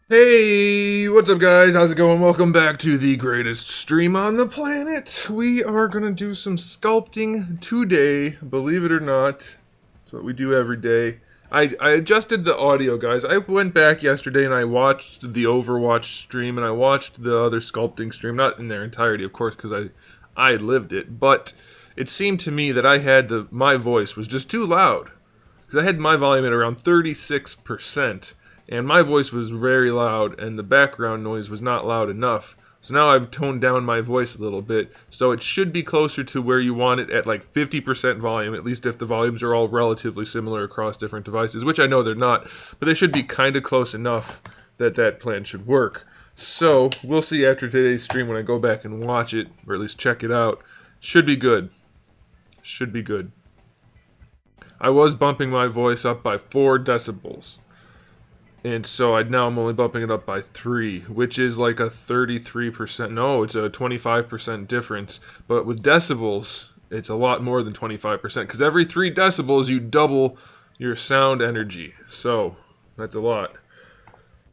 Hey, what's up guys? How's it going? Welcome back to the greatest stream on the planet. We are gonna do some sculpting today, believe it or not. That's what we do every day. I adjusted the audio, guys. I went back yesterday and I watched the Overwatch stream and I watched the other sculpting stream, not in their entirety, of course, because I lived it, but it seemed to me that I had my voice was just too loud. Because I had my volume at around 36%. And my voice was very loud, and the background noise was not loud enough. So now I've toned down my voice a little bit, so it should be closer to where you want it at like 50% volume, at least if the volumes are all relatively similar across different devices, which I know they're not, but they should be kind of close enough that that plan should work. So, we'll see after today's stream when I go back and watch it, or at least check it out. Should be good. Should be good. I was bumping my voice up by 4 decibels. And so now I'm only bumping it up by 3, which is like a 33%. No, it's a 25% difference. But with decibels, it's a lot more than 25%. Because every 3 decibels, you double your sound energy. So, that's a lot.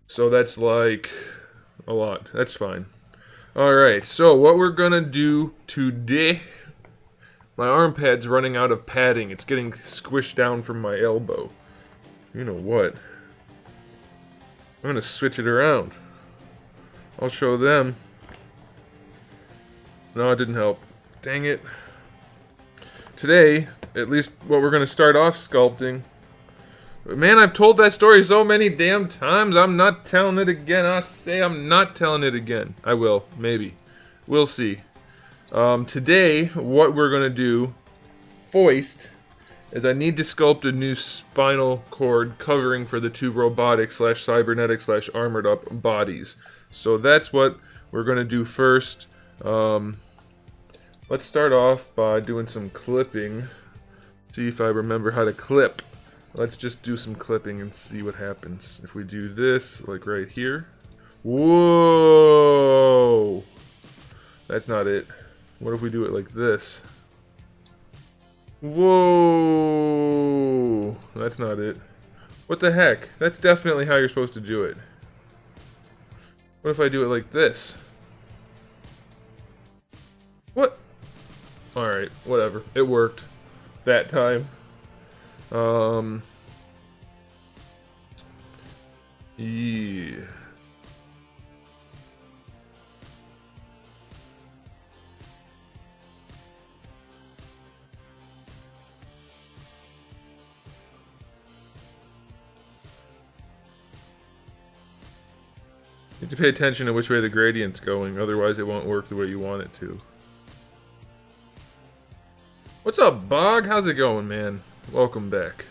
So that's like a lot. That's fine. Alright, so what we're going to do today... My arm pad's running out of padding. It's getting squished down from my elbow. You know what? I'm gonna switch it around. I'll show them. No, it didn't help. Dang it. Today, at least what we're gonna start off sculpting. But man, I've told that story so many damn times, I'm not telling it again. I say I'm not telling it again. I will, maybe. We'll see. Today, what we're gonna do, foist, is I need to sculpt a new spinal cord covering for the 2 robotic / cybernetic / armored up bodies. So that's what we're going to do first. Let's start off by doing some clipping. See if I remember how to clip. Let's just do some clipping and see what happens. If we do this, like right here. Whoa! That's not it. What if we do it like this? Whoa! That's not it. What the heck? That's definitely how you're supposed to do it. What if I do it like this? What? Alright, whatever. It worked. That time. Yeah. You have to pay attention to which way the gradient's going, otherwise it won't work the way you want it to. What's up, Bog? How's it going, man? Welcome back.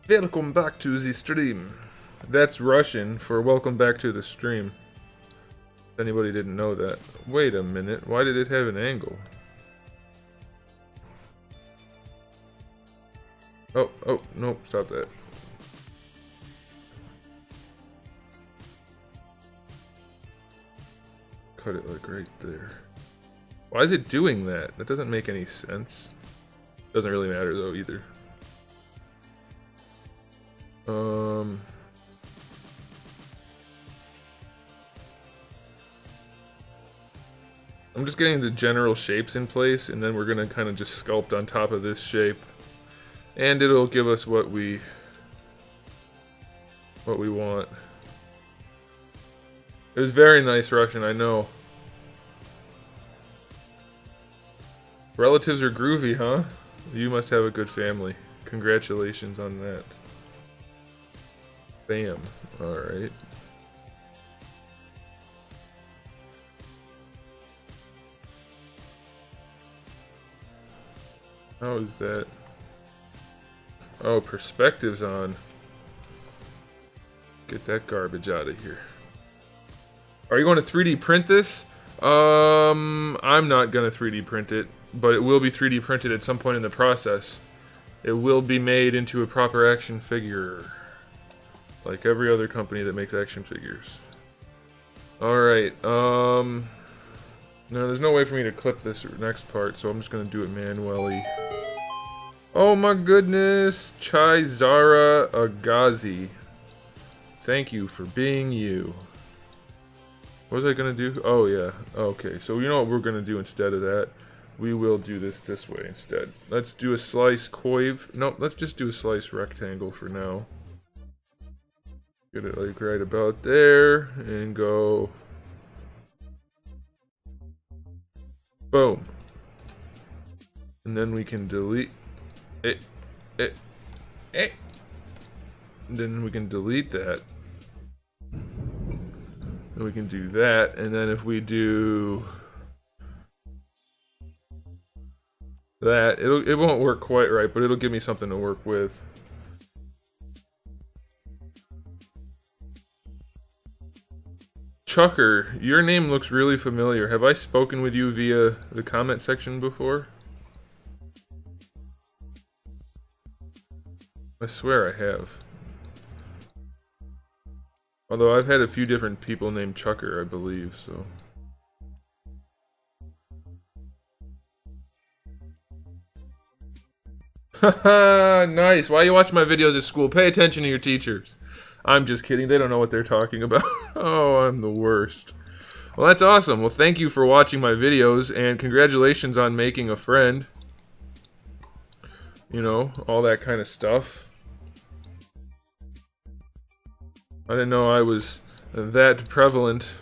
Welcome back to the stream. That's Russian for welcome back to the stream. If anybody didn't know that. Wait a minute, why did it have an angle? Oh, nope, stop that. Cut it like right there. Why is it doing that? That doesn't make any sense. Doesn't really matter though either. I'm just getting the general shapes in place, and then we're gonna kind of just sculpt on top of this shape, and it'll give us what we want. It was very nice Russian, I know. Relatives are groovy, huh? You must have a good family. Congratulations on that. Bam. Alright. How is that? Oh, perspective's on. Get that garbage out of here. Are you going to 3D print this? I'm not going to 3D print it, but it will be 3D printed at some point in the process. It will be made into a proper action figure. Like every other company that makes action figures. Alright, no, there's no way for me to clip this next part, so I'm just going to do it manually. Oh my goodness! Chai Zara Agazi. Thank you for being you. What was I gonna do? Oh yeah. Okay, so you know what we're gonna do instead of that? We will do this way instead. Let's do a slice coif. No, let's just do a slice rectangle for now. Get it like right about there and go. Boom. And then we can delete it. And then we can delete that. And we can do that. And then if we do that, it won't work quite right, but it'll give me something to work with. Chucker, your name looks really familiar. Have I spoken with you via the comment section before? I swear I have. Although I've had a few different people named Chucker, I believe, so. Haha, nice. Why you watch my videos at school? Pay attention to your teachers. I'm just kidding. They don't know what they're talking about. Oh, I'm the worst. Well, that's awesome. Well, thank you for watching my videos, and congratulations on making a friend. You know, all that kind of stuff. I didn't know I was that prevalent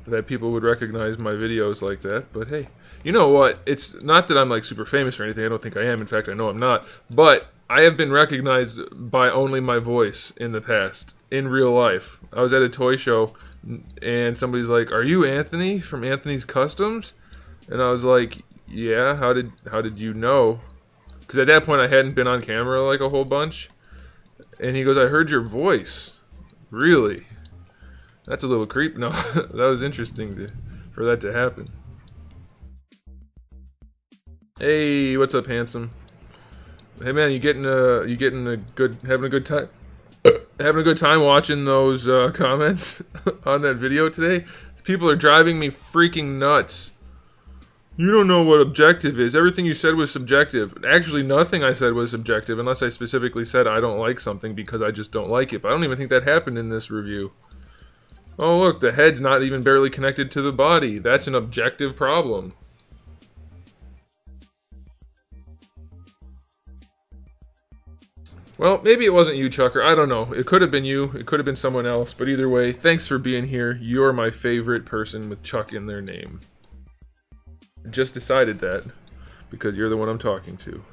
that people would recognize my videos like that, but hey. You know what? It's not that I'm like super famous or anything. I don't think I am. In fact, I know I'm not. But I have been recognized by only my voice in the past, in real life. I was at a toy show, and somebody's like, "Are you Anthony from Anthony's Customs?" And I was like, "Yeah. How did you know?" Because at that point, I hadn't been on camera like a whole bunch. And he goes, "I heard your voice." Really? That's a little creep. No, that was interesting for that to happen. Hey, what's up, handsome? Hey man, having a good time watching those comments on that video today? People are driving me freaking nuts. You don't know what objective is. Everything you said was subjective. Actually, nothing I said was subjective, unless I specifically said I don't like something because I just don't like it. But I don't even think that happened in this review. Oh look, the head's not even barely connected to the body. That's an objective problem. Well, maybe it wasn't you, Chucker. I don't know. It could have been you. It could have been someone else. But either way, thanks for being here. You're my favorite person with Chuck in their name. I just decided that because you're the one I'm talking to.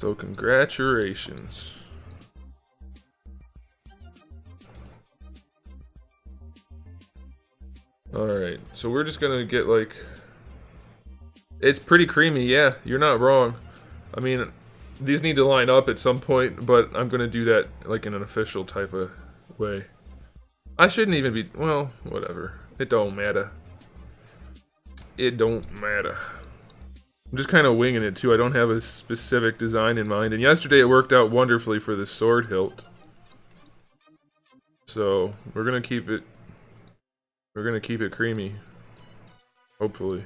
So congratulations. Alright, so we're just gonna get like... It's pretty creamy, yeah. You're not wrong. I mean... These need to line up at some point, but I'm gonna do that like in an official type of way. I shouldn't even be, well, whatever. It don't matter. It don't matter. I'm just kind of winging it too. I don't have a specific design in mind, and yesterday it worked out wonderfully for the sword hilt. So we're gonna keep it creamy. Hopefully.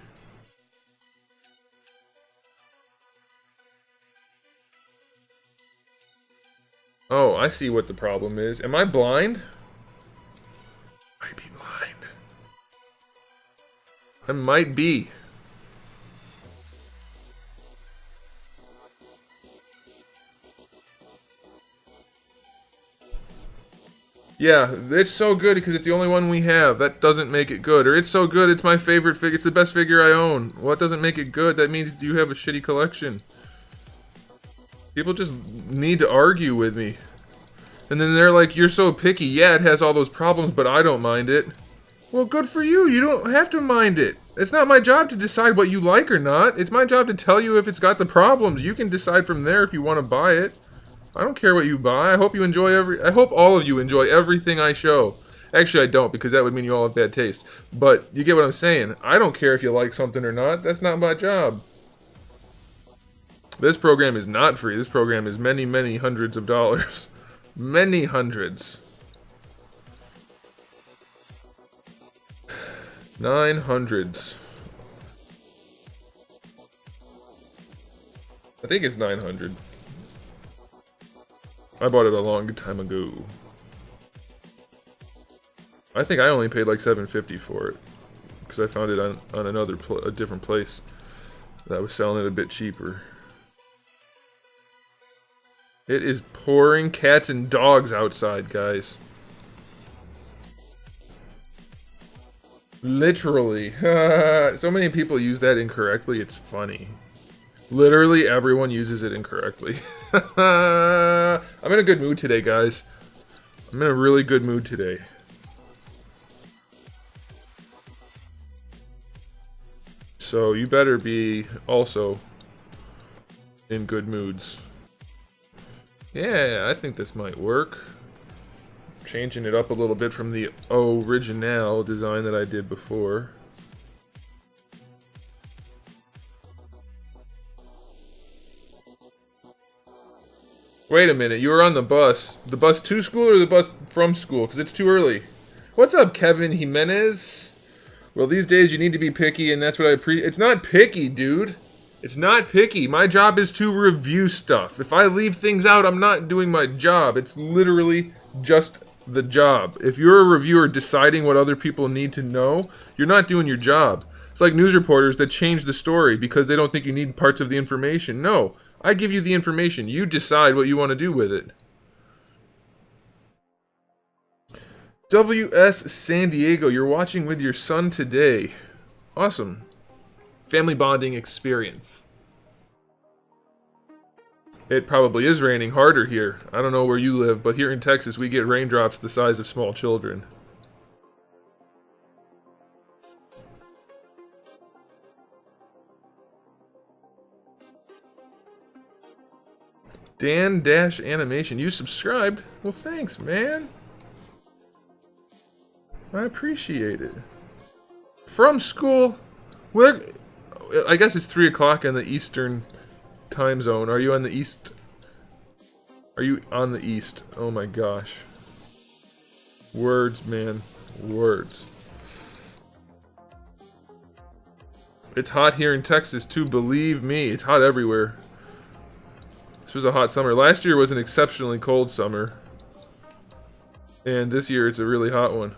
Oh, I see what the problem is. Am I blind? Might be blind. I might be. Yeah, it's so good because it's the only one we have. That doesn't make it good. Or it's so good, it's my favorite figure. It's the best figure I own. What doesn't make it good? That means you have a shitty collection. People just need to argue with me. And then they're like, you're so picky. Yeah, it has all those problems, but I don't mind it. Well, good for you. You don't have to mind it. It's not my job to decide what you like or not. It's my job to tell you if it's got the problems. You can decide from there if you want to buy it. I don't care what you buy. I hope you enjoy I hope all of you enjoy everything I show. Actually, I don't, because that would mean you all have bad taste. But you get what I'm saying. I don't care if you like something or not. That's not my job. This program is not free. This program is many, many hundreds of dollars. Many hundreds. 900s. I think it's 900. I bought it a long time ago. I think I only paid like $7.50 for it. Because I found it on a different place that was selling it a bit cheaper. It is pouring cats and dogs outside, guys. Literally. So many people use that incorrectly, it's funny. Literally everyone uses it incorrectly. I'm in a good mood today, guys. I'm in a really good mood today. So you better be also in good moods. Yeah, I think this might work. Changing it up a little bit from the original design that I did before. Wait a minute, you were on the bus. The bus to school or the bus from school? Because it's too early. What's up, Kevin Jimenez? Well, these days you need to be picky, and that's what It's not picky, dude. It's not picky. My job is to review stuff. If I leave things out, I'm not doing my job. It's literally just the job. If you're a reviewer deciding what other people need to know, you're not doing your job. It's like news reporters that change the story because they don't think you need parts of the information. No, I give you the information. You decide what you want to do with it. WS San Diego, you're watching with your son today. Awesome. Family bonding experience. It probably is raining harder here. I don't know where you live, but here in Texas we get raindrops the size of small children. Dan-Animation, you subscribed? Well, thanks, man. I appreciate it. From school? Where? I guess it's 3 o'clock in the Eastern time zone. Are you on the East? Are you on the East? Oh my gosh. Words, man. Words. It's hot here in Texas too, believe me. It's hot everywhere. This was a hot summer. Last year was an exceptionally cold summer. And this year it's a really hot one.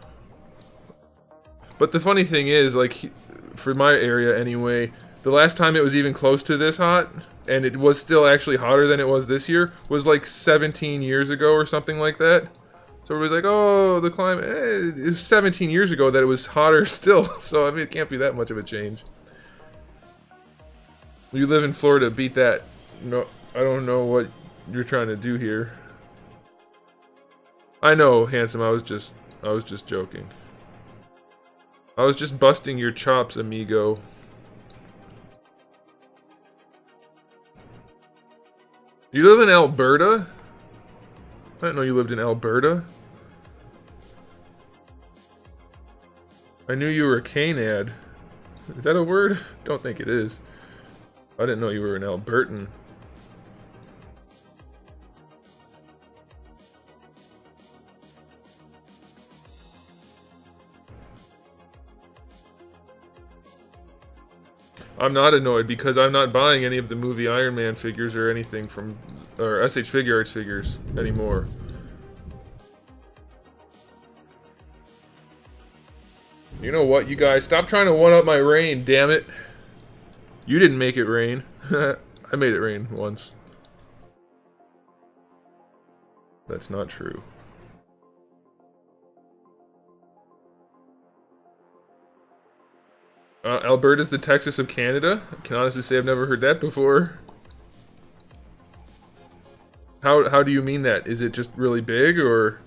But the funny thing is, like, for my area anyway, the last time it was even close to this hot, and it was still actually hotter than it was this year, was like 17 years ago or something like that. So everybody's like, oh, the climate, it was 17 years ago that it was hotter still. So, I mean, it can't be that much of a change. You live in Florida, beat that. No, I don't know what you're trying to do here. I know, handsome, I was just joking. I was just busting your chops, amigo. You live in Alberta? I didn't know you lived in Alberta. I knew you were a Canad. Is that a word? Don't think it is. I didn't know you were an Albertan. I'm not annoyed because I'm not buying any of the movie Iron Man figures or anything from, or SH Figure Arts figures anymore. You know what, you guys? Stop trying to one-up my rain, damn it. You didn't make it rain. I made it rain once. That's not true. Alberta's the Texas of Canada? I can honestly say I've never heard that before. How do you mean that? Is it just really big, or...?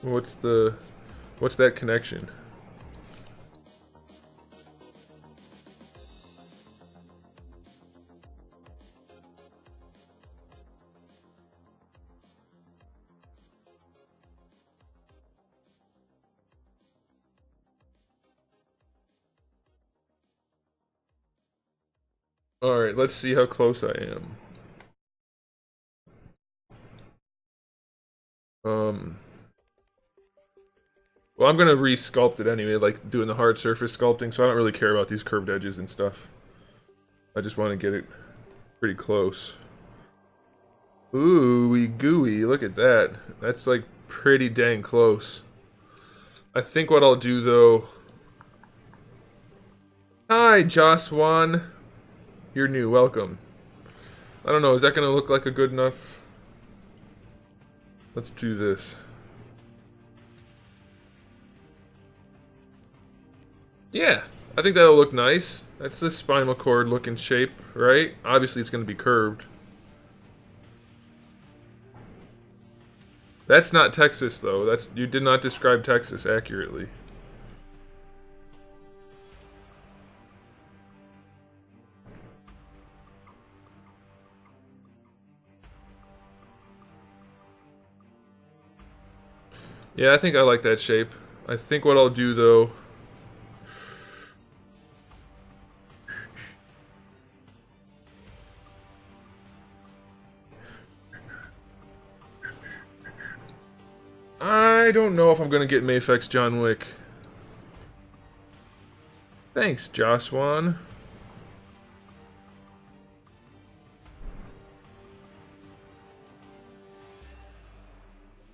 What's that connection? Alright, let's see how close I am. Well, I'm gonna re-sculpt it anyway, like doing the hard surface sculpting, so I don't really care about these curved edges and stuff. I just want to get it pretty close. Ooh, gooey, look at that. That's like pretty dang close. I think what I'll do though... Hi, Joswan. You're new, welcome. I don't know, is that gonna look like a good enough... Let's do this. Yeah, I think that'll look nice. That's the spinal cord looking shape, right? Obviously it's gonna be curved. That's not Texas though. That's, you did not describe Texas accurately. Yeah, I think I like that shape. I think what I'll do though... I don't know if I'm gonna get Mafex John Wick. Thanks, Joswan.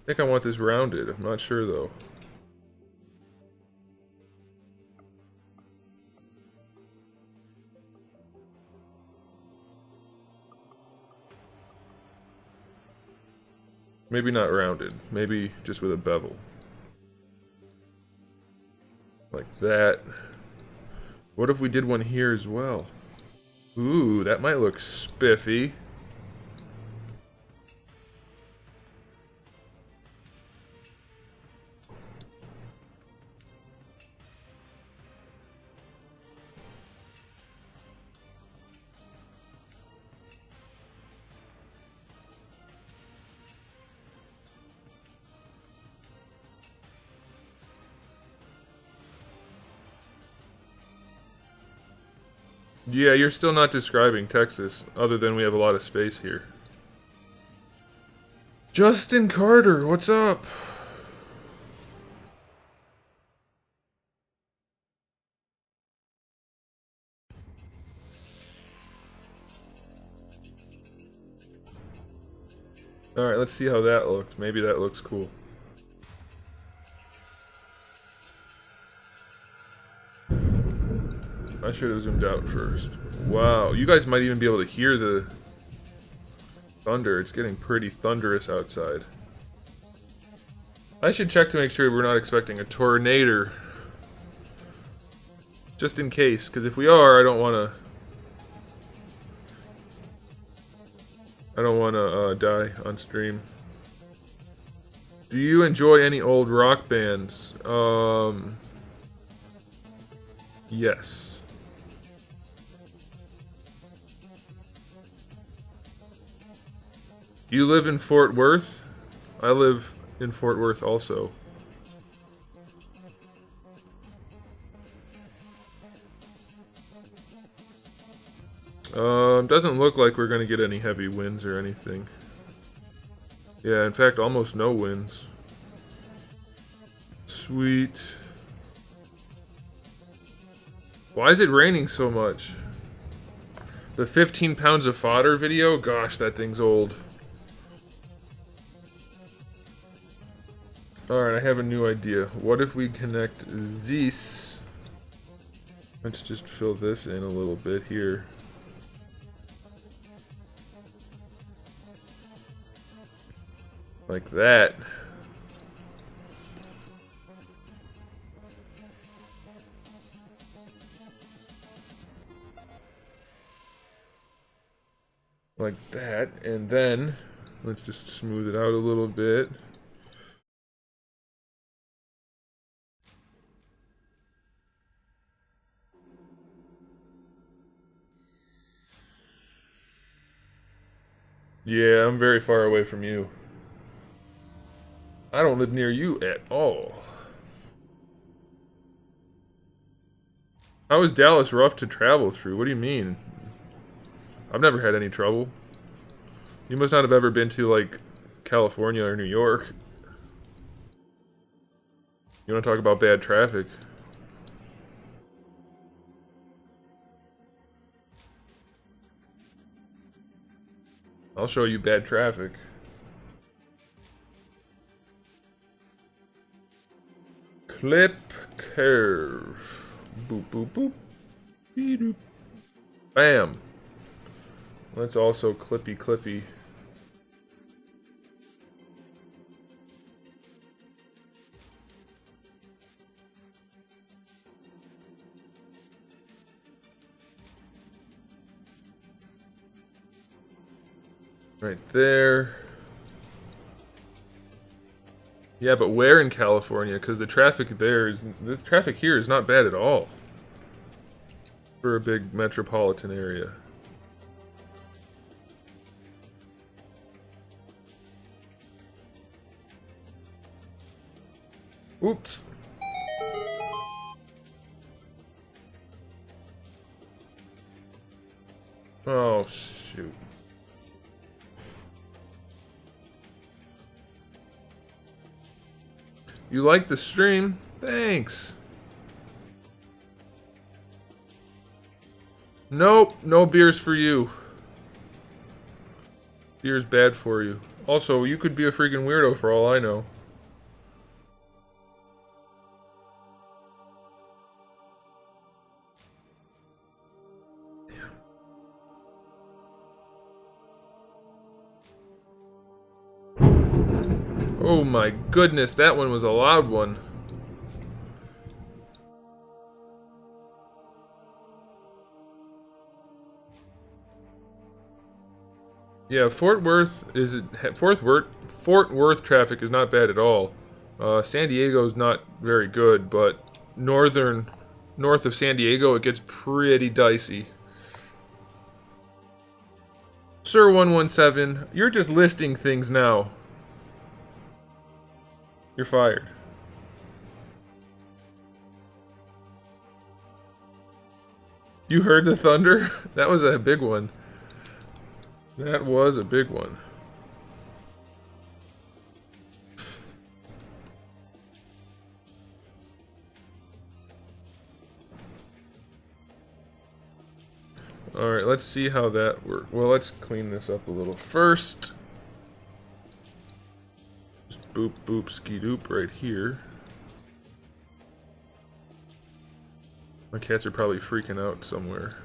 I think I want this rounded. I'm not sure though. Maybe not rounded. Maybe just with a bevel. Like that. What if we did one here as well? Ooh, that might look spiffy. Yeah, you're still not describing Texas, other than we have a lot of space here. Justin Carter, what's up? Alright, let's see how that looked. Maybe that looks cool. I should have zoomed out first. Wow, you guys might even be able to hear the thunder. It's getting pretty thunderous outside. I should check to make sure we're not expecting a tornado. Just in case, because if we are, I don't want to die on stream. Do you enjoy any old rock bands? Yes. You live in Fort Worth? I live in Fort Worth also. Doesn't look like we're gonna get any heavy winds or anything. Yeah, in fact, almost no winds. Sweet. Why is it raining so much? The 15 pounds of fodder video? Gosh, that thing's old. Alright, I have a new idea. What if we connect this? Let's just fill this in a little bit here. Like that. Like that, and then let's just smooth it out a little bit. Yeah, I'm very far away from you. I don't live near you at all. How is Dallas rough to travel through? What do you mean? I've never had any trouble. You must not have ever been to, like, California or New York. You want to talk about bad traffic? I'll show you bad traffic. Clip curve. Boop, boop, boop. Beep-doop. Bam. Let's also clippy, clippy. Right there. Yeah, but where in California? Because the traffic here is not bad at all for a big metropolitan area. Oops. Oh, shoot. You like the stream? Thanks. Nope, no beers for you. Beer's bad for you. Also, you could be a freaking weirdo for all I know. Oh my goodness, that one was a loud one. Yeah, Fort Worth traffic is not bad at all. San Diego's not very good, but north of San Diego it gets pretty dicey. Sir 117, you're just listing things now. You're fired. You heard the thunder? That was a big one. That was a big one. Alright, let's see how that works. Well, let's clean this up a little first. Just boop, boop, ski-doop right here. My cats are probably freaking out somewhere.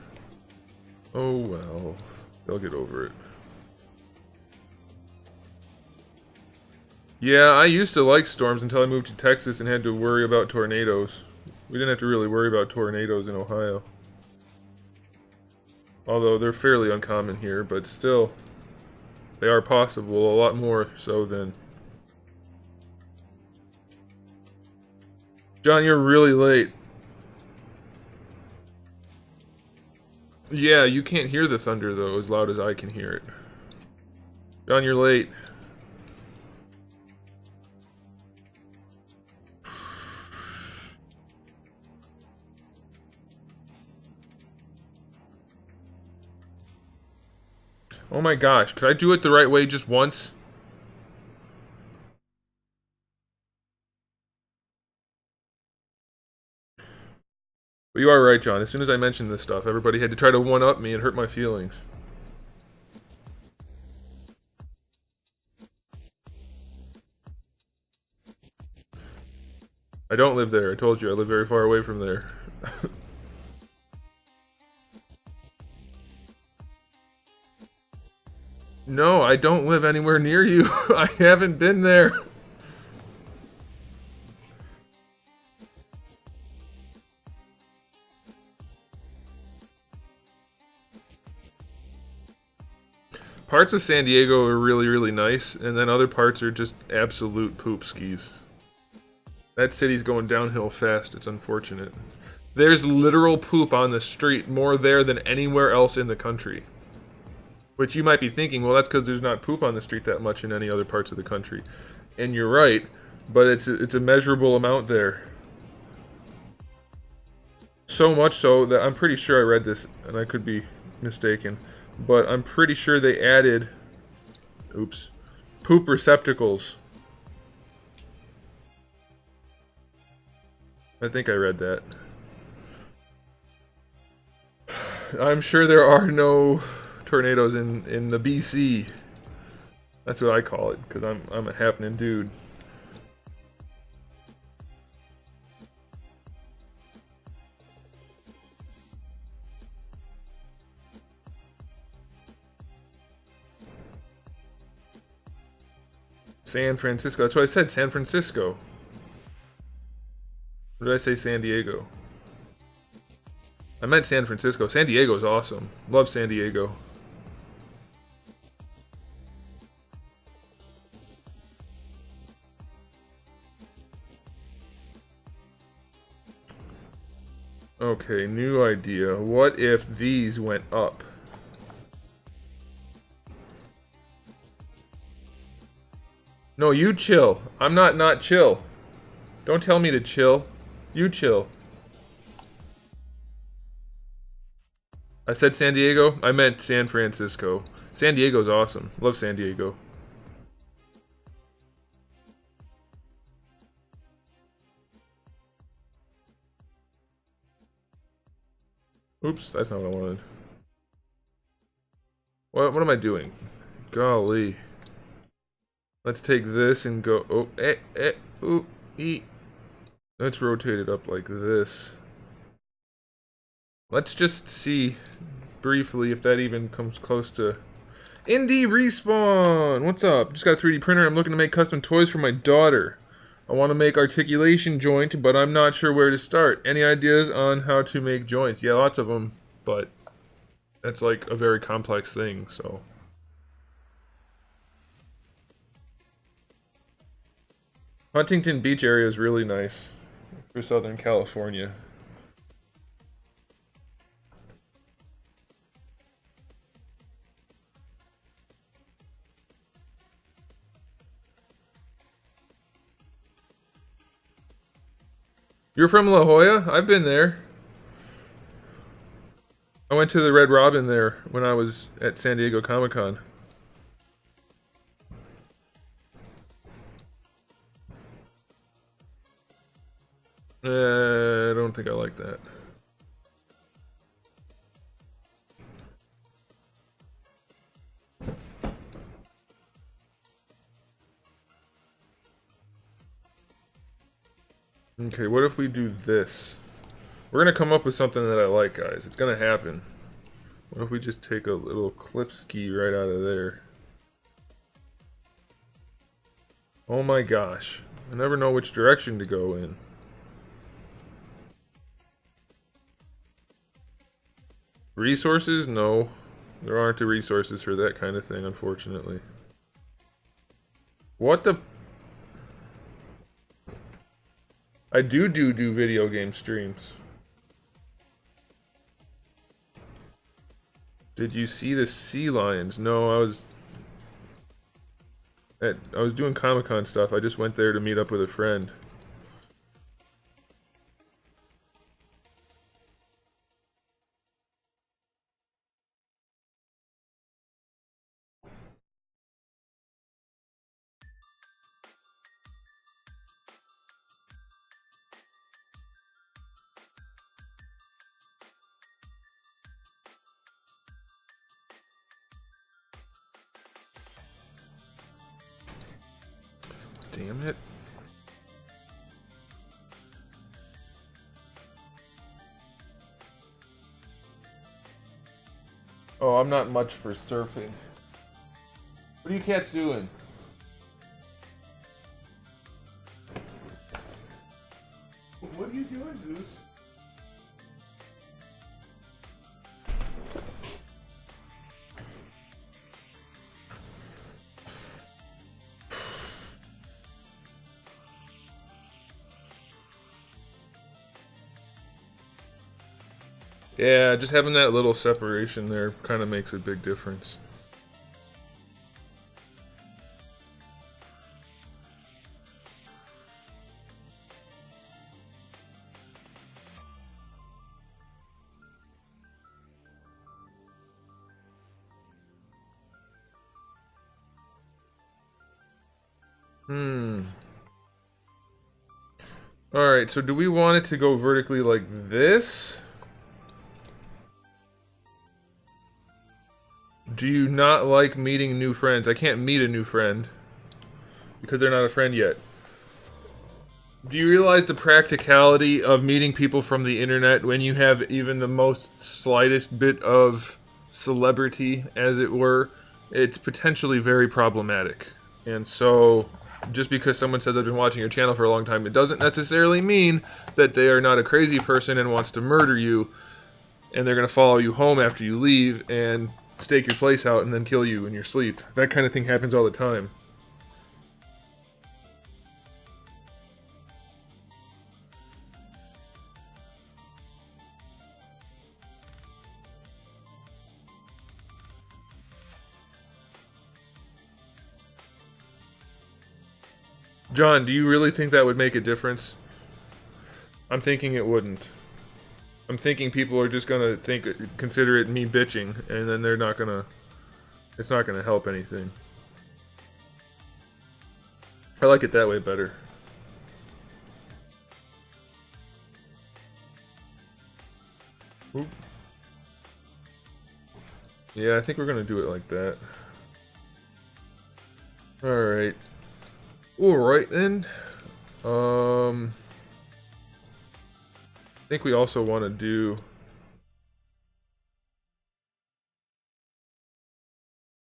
Oh well, they'll get over it. Yeah, I used to like storms until I moved to Texas and had to worry about tornadoes. We didn't have to really worry about tornadoes in Ohio. Although they're fairly uncommon here, but still, they are possible, a lot more so than... John, you're really late. Yeah, you can't hear the thunder, though, as loud as I can hear it. John, you're late. Oh my gosh, could I do it the right way just once? But you are right, John. As soon as I mentioned this stuff, everybody had to try to one-up me and hurt my feelings. I don't live there. I told you, I live very far away from there. No, I don't live anywhere near you. I haven't been there. Parts of San Diego are really, really nice, and then other parts are just absolute poop skis. That city's going downhill fast, it's unfortunate. There's literal poop on the street, more there than anywhere else in the country. Which you might be thinking, well, that's because there's not poop on the street that much in any other parts of the country. And you're right, but it's a measurable amount there. So much so that I'm pretty sure I read this, and I could be mistaken, but I'm pretty sure they added, oops, poop receptacles. I think I read that. I'm sure there are no tornadoes in the BC. That's what I call it, because I'm a happening dude. San Francisco. That's what I said, San Francisco. Or did I say San Diego? I meant San Francisco. San Diego's awesome. Love San Diego. Okay, new idea. What if these went up? No, you chill. I'm not chill. Don't tell me to chill. You chill. I said San Diego? I meant San Francisco. San Diego's awesome. Love San Diego. Oops, that's not what I wanted. What am I doing? Golly. Let's take this and go. Oh, ooh, let's rotate it up like this. Let's just see briefly if that even comes close to. Indie Respawn! What's up? Just got a 3D printer. I'm looking to make custom toys for my daughter. I want to make articulation joint, but I'm not sure where to start. Any ideas on how to make joints? Yeah, lots of them, but that's like a very complex thing, so. Huntington Beach area is really nice for Southern California. You're from La Jolla? I've been there. I went to the Red Robin there when I was at San Diego Comic-Con. I don't think I like that. Okay, what if we do this? We're gonna come up with something that I like, guys. It's gonna happen. What if we just take a little clip ski right out of there? Oh my gosh. I never know which direction to go in. Resources? No. There aren't the resources for that kind of thing, unfortunately. What the... I do video game streams. Did you see the sea lions? No, I was doing Comic-Con stuff. I just went there to meet up with a friend. Damn it. Oh, I'm not much for surfing. What are you cats doing? What are you doing, Zeus? Yeah, just having that little separation there kind of makes a big difference. Alright, so do we want it to go vertically like this? Do you not like meeting new friends? I can't meet a new friend because they're not a friend yet. Do you realize the practicality of meeting people from the internet when you have even the most slightest bit of celebrity, as it were? It's potentially very problematic. And so, just because someone says I've been watching your channel for a long time, it doesn't necessarily mean that they are not a crazy person and wants to murder you, and they're going to follow you home after you leave and stake your place out and then kill you in your sleep. That kind of thing happens all the time. John, do you really think that would make a difference? I'm thinking it wouldn't. I'm thinking people are just gonna consider it me bitching, and then they're not gonna. It's not gonna help anything. I like it that way better. Oop. Yeah, I think we're gonna do it like that. Alright. Alright then. I think we also want to do...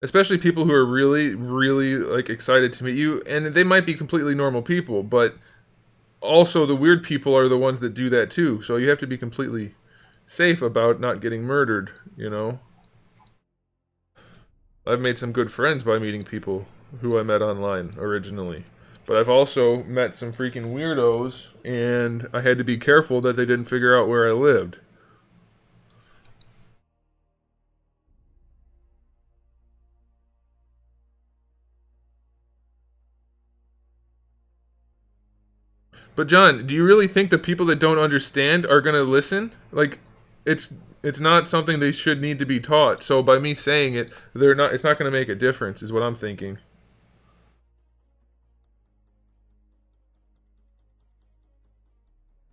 especially people who are really, really, like, excited to meet you, and they might be completely normal people, but also the weird people are the ones that do that too, so you have to be completely safe about not getting murdered, you know? I've made some good friends by meeting people who I met online originally. But I've also met some freaking weirdos, and I had to be careful that they didn't figure out where I lived. But John, do you really think the people that don't understand are gonna listen? Like, it's not something they should need to be taught. So by me saying it, they're not. It's not gonna make a difference, is what I'm thinking.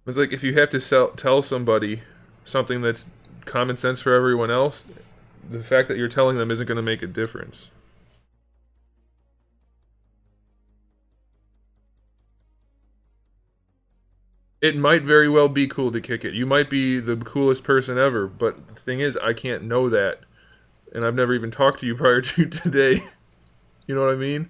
It's like if you have to tell somebody something that's common sense for everyone else, the fact that you're telling them isn't going to make a difference. It might very well be cool to kick it. You might be the coolest person ever, but the thing is, I can't know that. And I've never even talked to you prior to today. You know what I mean?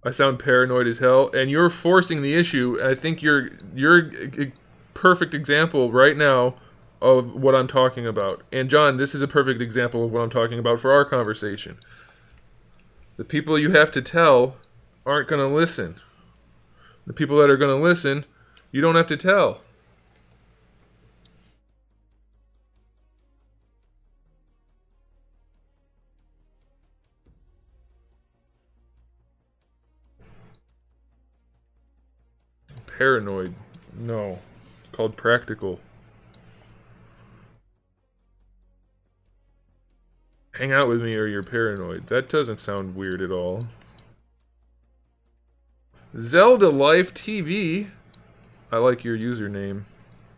I sound paranoid as hell, and you're forcing the issue. And I think you're a perfect example right now of what I'm talking about. And John, this is a perfect example of what I'm talking about for our conversation. The people you have to tell aren't going to listen. The people that are going to listen, you don't have to tell. Paranoid. No. It's called practical. Hang out with me or you're paranoid. That doesn't sound weird at all. Zelda Life TV. I like your username.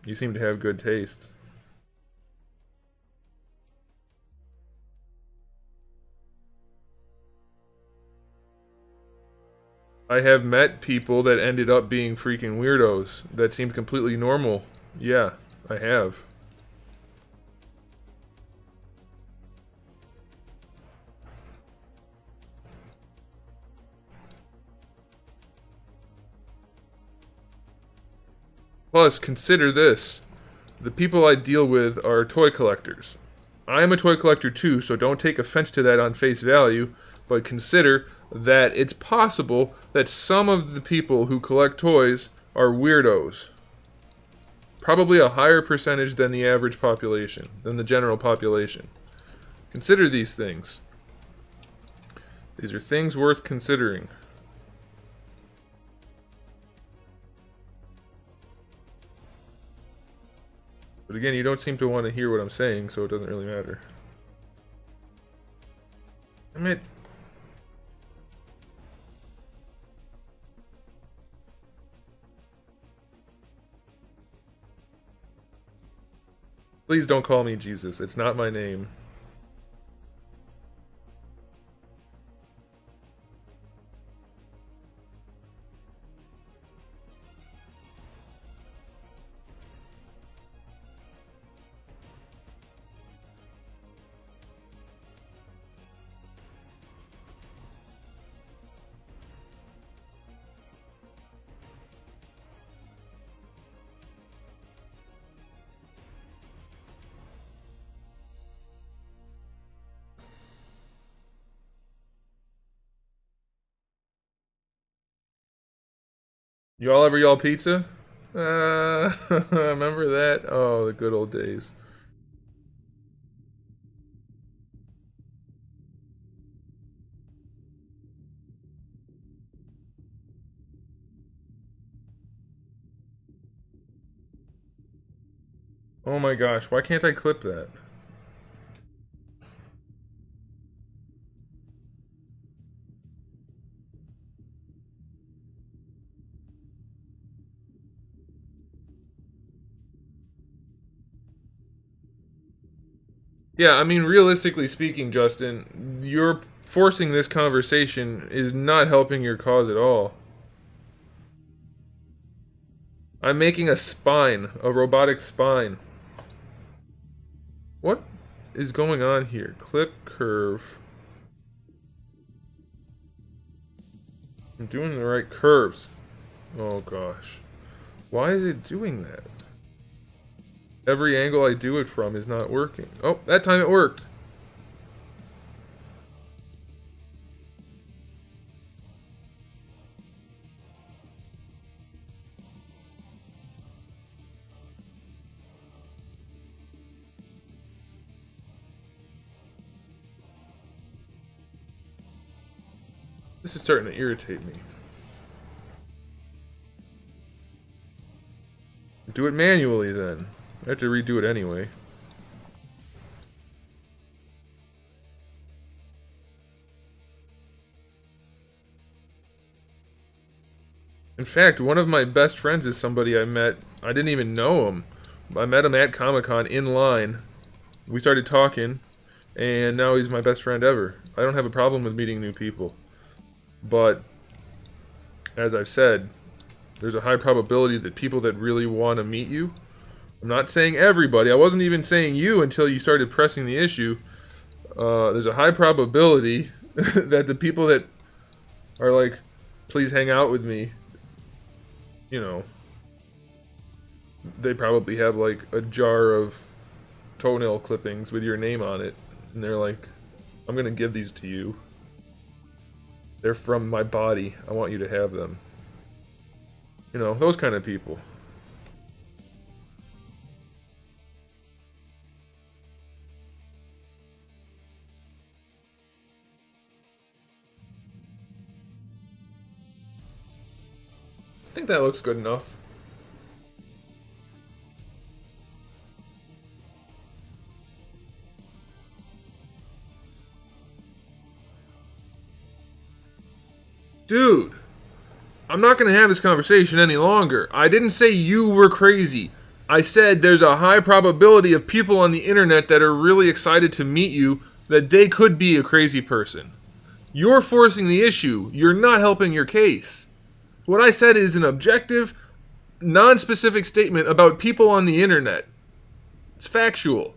You seem to have good taste. I have met people that ended up being freaking weirdos that seemed completely normal. Yeah, I have. Plus, consider this. The people I deal with are toy collectors. I'm a toy collector too, so don't take offense to that on face value, but consider that it's possible that some of the people who collect toys are weirdos. Probably a higher percentage than the average population, than the general population. Consider these things. These are things worth considering. But again, you don't seem to want to hear what I'm saying, so it doesn't really matter. Damn it. Please don't call me Jesus. It's not my name. Y'all ever y'all pizza? Remember that? Oh, the good old days. Oh my gosh, why can't I clip that? Yeah, I mean, realistically speaking, Justin, you're forcing this conversation is not helping your cause at all. I'm making a spine, a robotic spine. What is going on here? Clip curve. I'm doing the right curves. Oh gosh. Why is it doing that? Every angle I do it from is not working. Oh, that time it worked. This is starting to irritate me. Do it manually then. I have to redo it anyway. In fact, one of my best friends is somebody I met. I didn't even know him. I met him at Comic-Con in line. We started talking, and now he's my best friend ever. I don't have a problem with meeting new people. But, as I've said, there's a high probability that people that really want to meet you, I'm not saying everybody, I wasn't even saying you until you started pressing the issue, there's a high probability that the people that are like, please hang out with me, you know, they probably have like a jar of toenail clippings with your name on it, and they're like, I'm gonna give these to you. They're from my body. I want you to have them. You know, those kind of people. I think that looks good enough. Dude, I'm not going to have this conversation any longer. I didn't say you were crazy. I said there's a high probability of people on the internet that are really excited to meet you that they could be a crazy person. You're forcing the issue. You're not helping your case. What I said is an objective, non-specific statement about people on the internet. It's factual.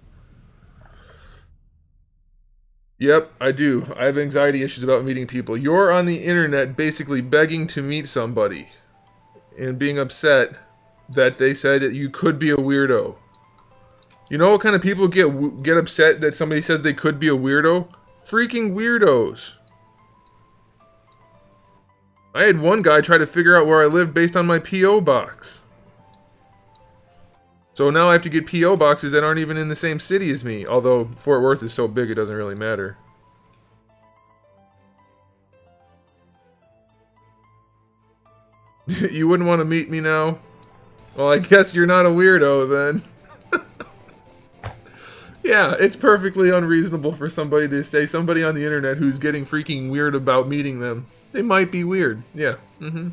Yep, I do. I have anxiety issues about meeting people. You're on the internet basically begging to meet somebody and being upset that they said that you could be a weirdo. You know what kind of people get upset that somebody says they could be a weirdo? Freaking weirdos. I had one guy try to figure out where I live based on my P.O. box. So now I have to get P.O. boxes that aren't even in the same city as me. Although Fort Worth is so big it doesn't really matter. You wouldn't want to meet me now? Well, I guess you're not a weirdo then. Yeah, it's perfectly unreasonable for somebody to say somebody on the internet who's getting freaking weird about meeting them. They might be weird. Yeah. Mm-hmm.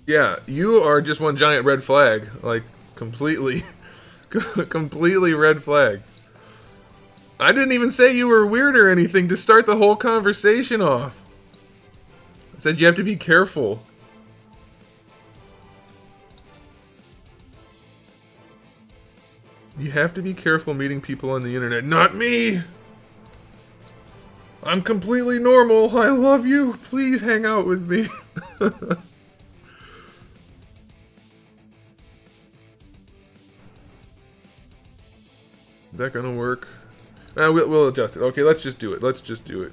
Yeah, you are just one giant red flag. Like, completely, completely red flag. I didn't even say you were weird or anything to start the whole conversation off. I said you have to be careful. You have to be careful meeting people on the internet. Not me! I'm completely normal. I love you. Please hang out with me. Is that gonna work? We'll adjust it. Okay, let's just do it. Let's just do it.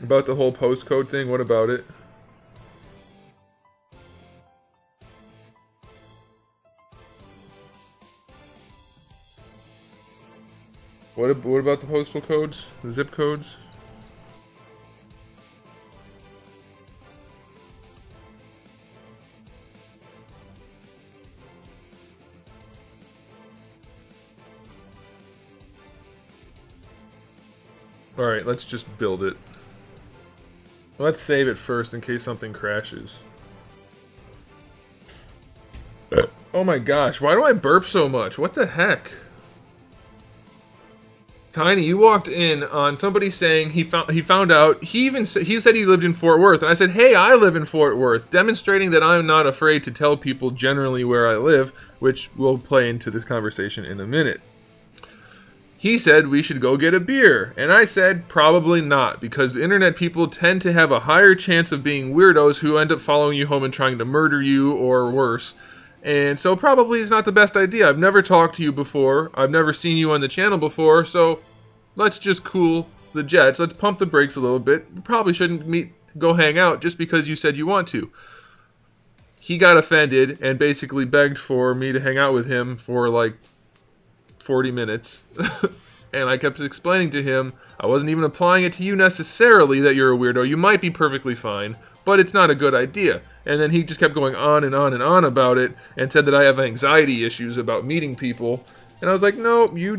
About the whole postcode thing, what about it? What about the postal codes? The zip codes? Alright, let's just build it. Let's save it first in case something crashes. Oh my gosh, why do I burp so much? What the heck? Tiny, you walked in on somebody saying he found out, he said he lived in Fort Worth, and I said, hey, I live in Fort Worth, demonstrating that I'm not afraid to tell people generally where I live, which will play into this conversation in a minute. He said we should go get a beer, and I said probably not, because internet people tend to have a higher chance of being weirdos who end up following you home and trying to murder you or worse. And so probably it's not the best idea. I've never talked to you before. I've never seen you on the channel before, so let's just cool the jets. Let's pump the brakes a little bit. You probably shouldn't go hang out just because you said you want to. He got offended and basically begged for me to hang out with him for like 40 minutes. And I kept explaining to him, I wasn't even applying it to you necessarily that you're a weirdo. You might be perfectly fine, but it's not a good idea. And then he just kept going on and on and on about it and said that I have anxiety issues about meeting people. And I was like, no, you're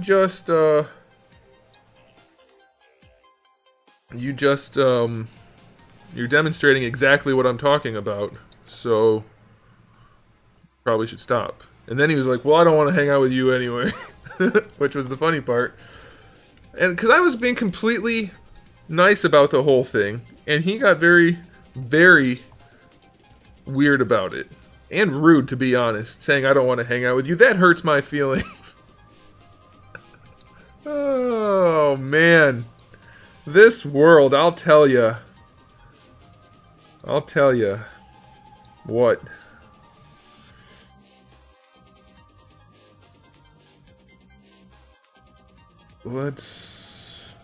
demonstrating exactly what I'm talking about. So probably should stop. And then he was like, well, I don't want to hang out with you anyway. Which was the funny part. And because I was being completely nice about the whole thing, and he got very, very weird about it. And rude, to be honest, saying I don't want to hang out with you. That hurts my feelings. Oh, man. This world, I'll tell ya. I'll tell ya. What? Let's...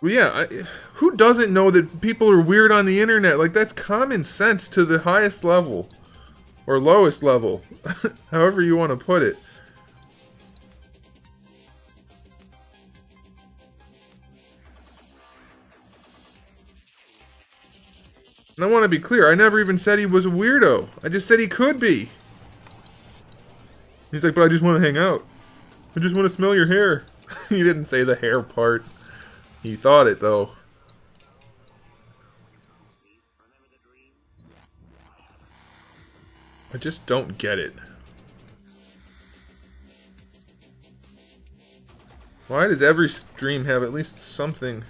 Well, yeah, who doesn't know that people are weird on the internet? Like, that's common sense to the highest level. Or lowest level. However you want to put it. And I want to be clear, I never even said he was a weirdo. I just said he could be. He's like, but I just want to hang out. I just want to smell your hair. He didn't say the hair part. He thought it, though. I just don't get it. Why does every stream have at least something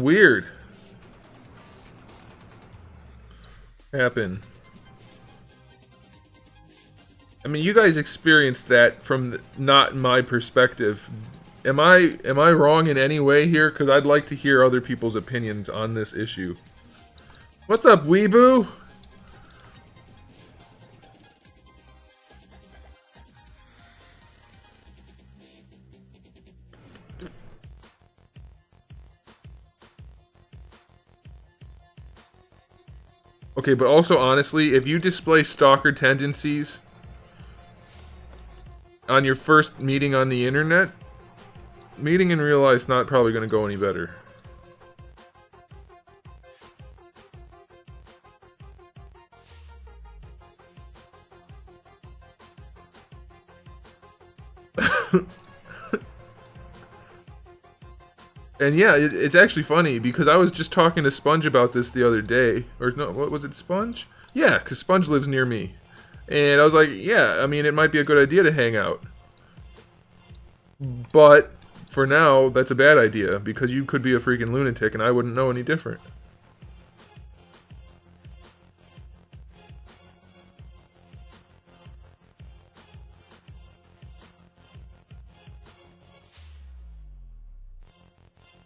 weird happen? I mean, you guys experienced that from not my perspective. Am I wrong in any way here? Because I'd like to hear other people's opinions on this issue. What's up, Weeboo? Okay, but also honestly, if you display stalker tendencies on your first meeting on the internet, meeting in real life's not probably going to go any better. And yeah, it's actually funny because I was just talking to Sponge about this the other day. Or no, what was it, Sponge? Yeah, because Sponge lives near me. And I was like, yeah, I mean, it might be a good idea to hang out. But for now, that's a bad idea because you could be a freaking lunatic and I wouldn't know any different.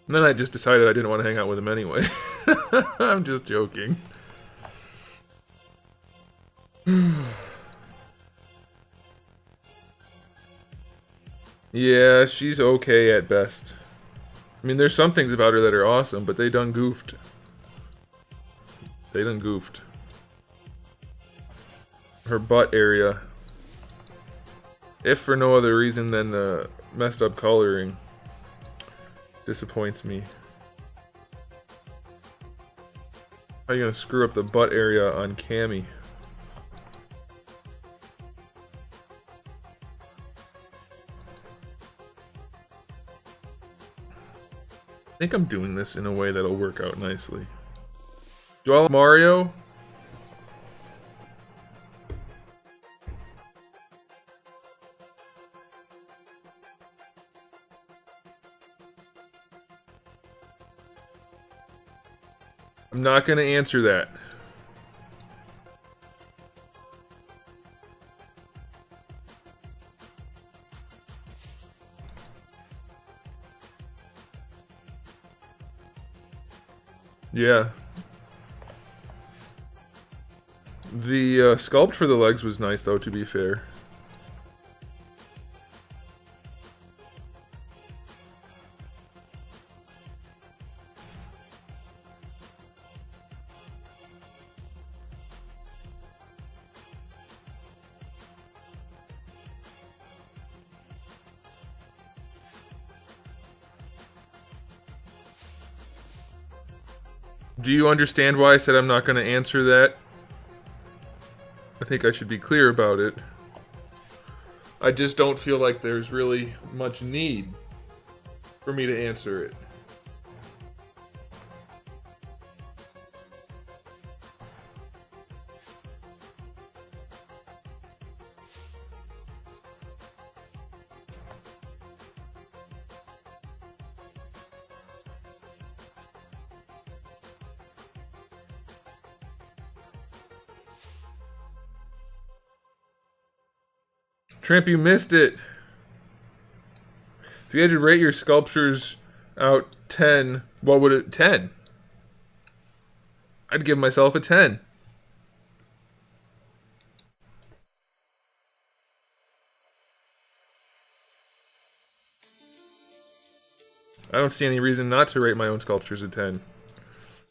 And then I just decided I didn't want to hang out with him anyway. I'm just joking. Yeah, she's okay at best. I mean, there's some things about her that are awesome, but they done goofed. They done goofed. Her butt area. If for no other reason than the messed up coloring. Disappoints me. How are you gonna screw up the butt area on Cammy? I think I'm doing this in a way that'll work out nicely. Do I like Mario? I'm not gonna answer that. Yeah. The sculpt for the legs was nice, though, to be fair. Do you understand why I said I'm not going to answer that? I think I should be clear about it. I just don't feel like there's really much need for me to answer it. Tramp, you missed it. If you had to rate your sculptures out 10, what would it... 10? I'd give myself a 10. I don't see any reason not to rate my own sculptures a 10.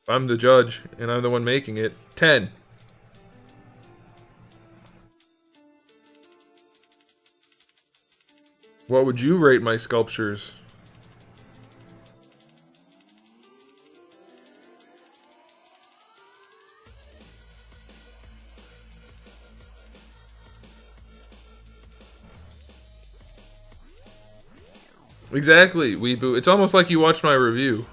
If I'm the judge, and I'm the one making it, 10. What would you rate my sculptures? Exactly, Weeboo. It's almost like you watched my review.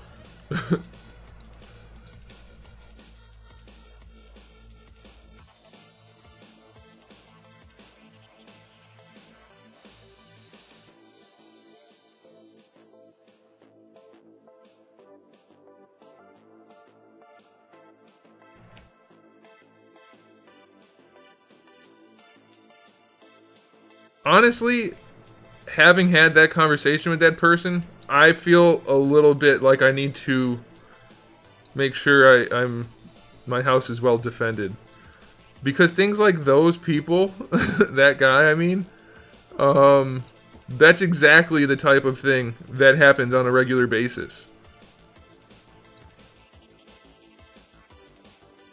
Honestly, having had that conversation with that person, I feel a little bit like I need to make sure my house is well defended. Because things like those people, that guy, I mean, that's exactly the type of thing that happens on a regular basis.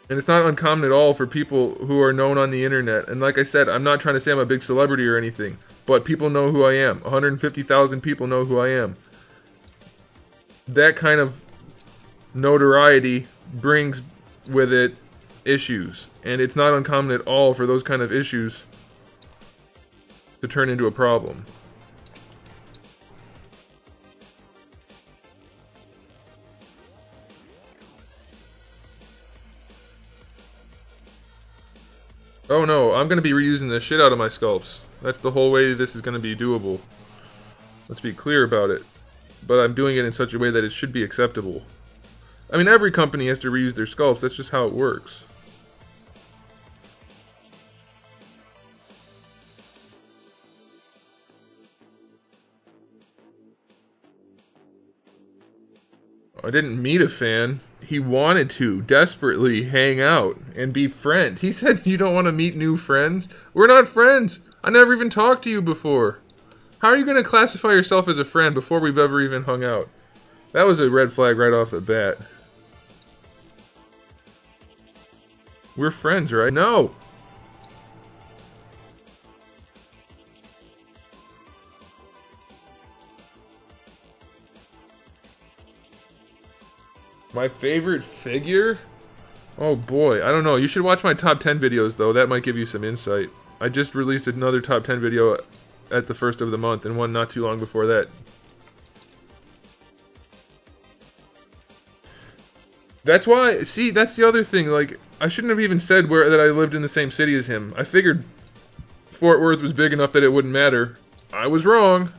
And it's not uncommon at all for people who are known on the internet. And like I said, I'm not trying to say I'm a big celebrity or anything, but people know who I am. 150,000 people know who I am. That kind of notoriety brings with it issues. And it's not uncommon at all for those kind of issues to turn into a problem. Oh no, I'm gonna be reusing the shit out of my sculpts. That's the whole way this is gonna be doable. Let's be clear about it. But I'm doing it in such a way that it should be acceptable. I mean, every company has to reuse their sculpts, that's just how it works. I didn't meet a fan. He wanted to desperately hang out and be friends. He said, "You don't want to meet new friends? We're not friends. I never even talked to you before. How are you going to classify yourself as a friend before we've ever even hung out?" That was a red flag right off the bat. We're friends, right? No! My favorite figure? Oh boy, I don't know. You should watch my top 10 videos though. That might give you some insight. I just released another top 10 video at the first of the month and one not too long before that. That's why, see, that's the other thing. Like, I shouldn't have even said that I lived in the same city as him. I figured Fort Worth was big enough that it wouldn't matter. I was wrong.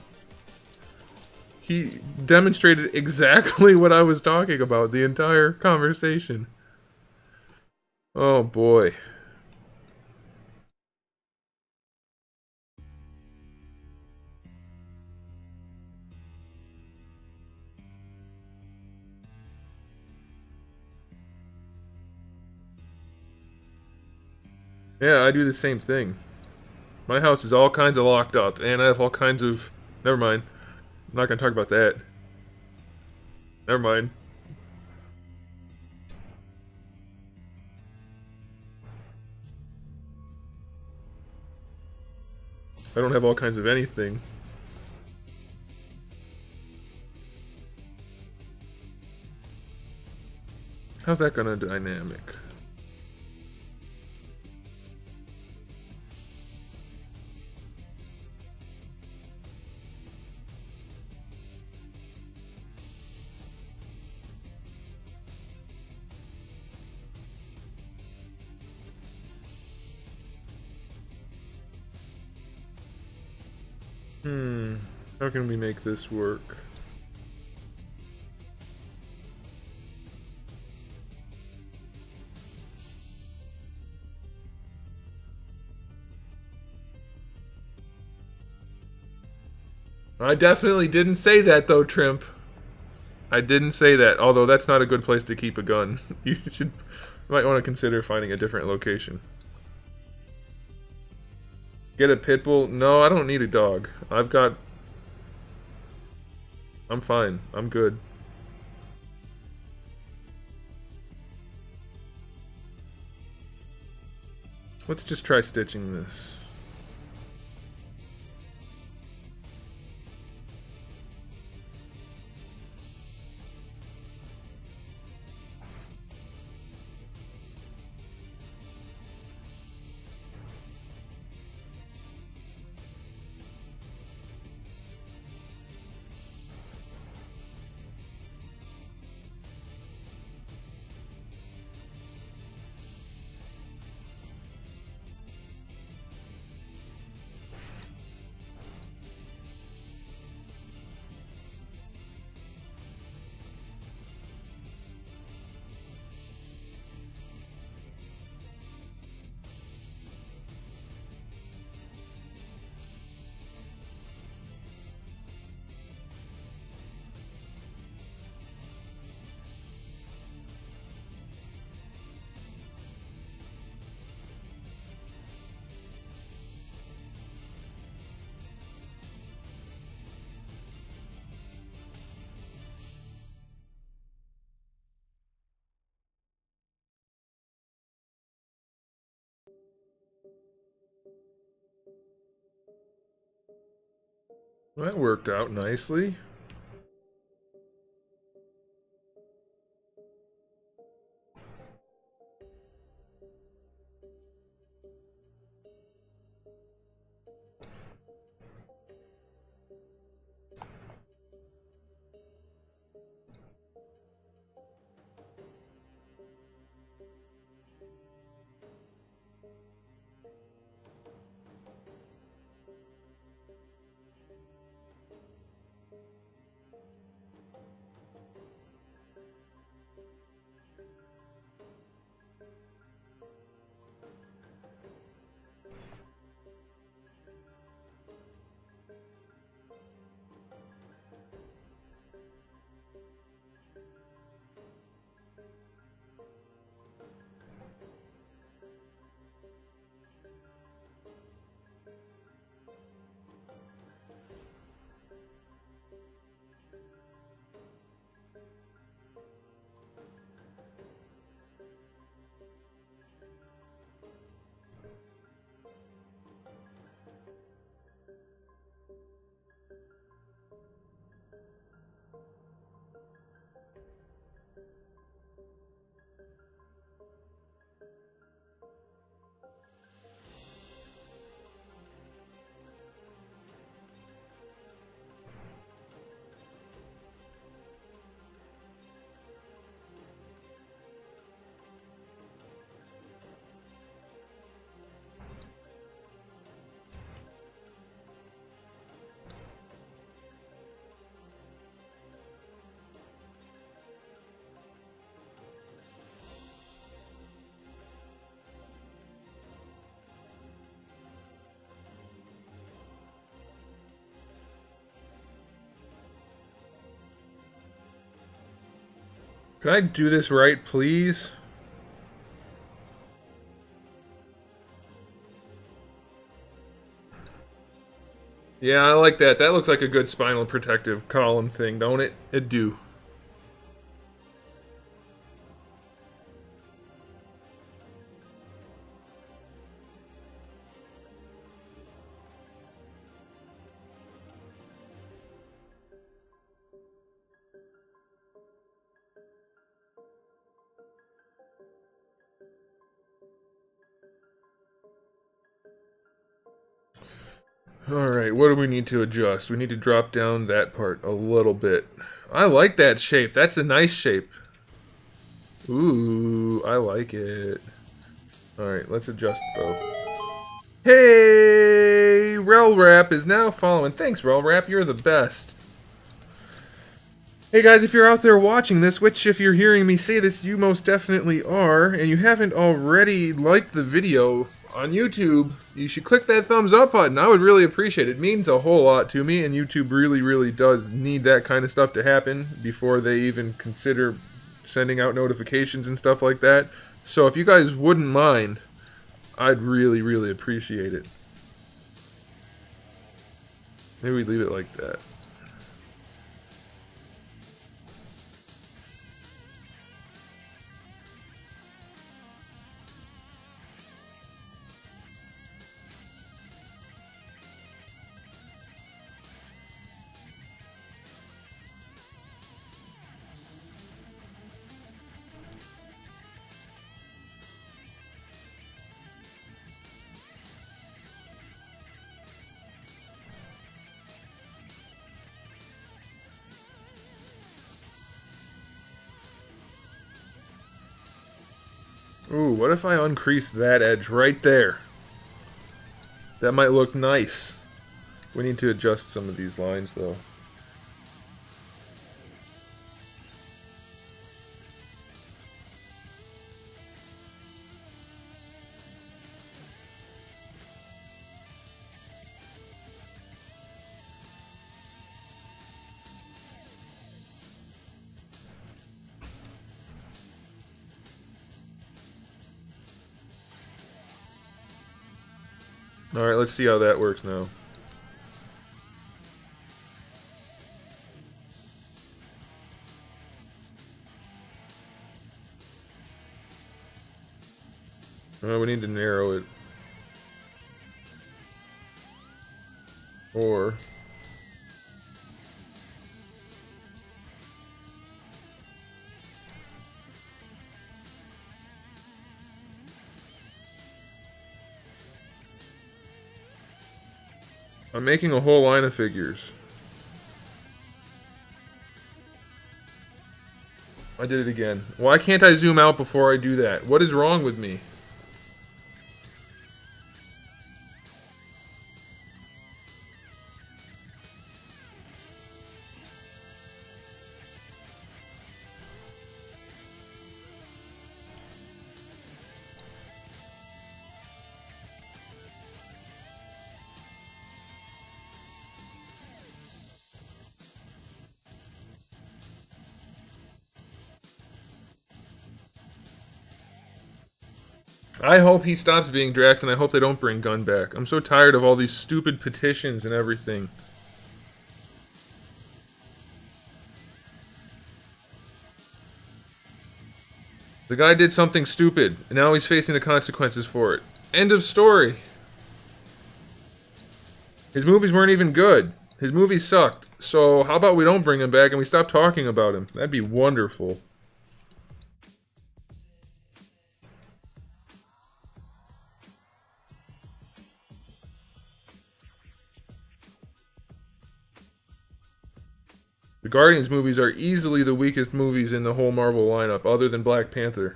He demonstrated exactly what I was talking about the entire conversation. Oh boy. Yeah, I do the same thing. My house is all kinds of locked up, and I have all kinds of... Never mind. I'm not gonna talk about that. Never mind. I don't have all kinds of anything. How's that gonna dynamic? How can we make this work? I definitely didn't say that though, Trimp. I didn't say that, although that's not a good place to keep a gun. You might want to consider finding a different location. Get a pit bull? No, I don't need a dog. I'm fine. I'm good. Let's just try stitching this. Well, that worked out nicely. Can I do this right, please? Yeah, I like that. That looks like a good spinal protective column thing, don't it? It do. Alright, what do we need to adjust? We need to drop down that part a little bit. I like that shape. That's a nice shape. Ooh, I like it. Alright, let's adjust though. Hey! Relwrap is now following. Thanks, Relwrap. You're the best. Hey guys, if you're out there watching this, which if you're hearing me say this, you most definitely are, and you haven't already liked the video on YouTube, you should click that thumbs up button. I would really appreciate it. It means a whole lot to me, and YouTube really, really does need that kind of stuff to happen before they even consider sending out notifications and stuff like that. So if you guys wouldn't mind, I'd really, really appreciate it. Maybe we leave it like that. Ooh, what if I uncrease that edge right there? That might look nice. We need to adjust some of these lines, though. Alright, let's see how that works now. We need to narrow it. Or... I'm making a whole line of figures. I did it again. Why can't I zoom out before I do that? What is wrong with me? I hope he stops being Drax, and I hope they don't bring Gunn back. I'm so tired of all these stupid petitions and everything. The guy did something stupid, and now he's facing the consequences for it. End of story. His movies weren't even good. His movies sucked. So how about we don't bring him back and we stop talking about him? That'd be wonderful. The Guardians movies are easily the weakest movies in the whole Marvel lineup, other than Black Panther.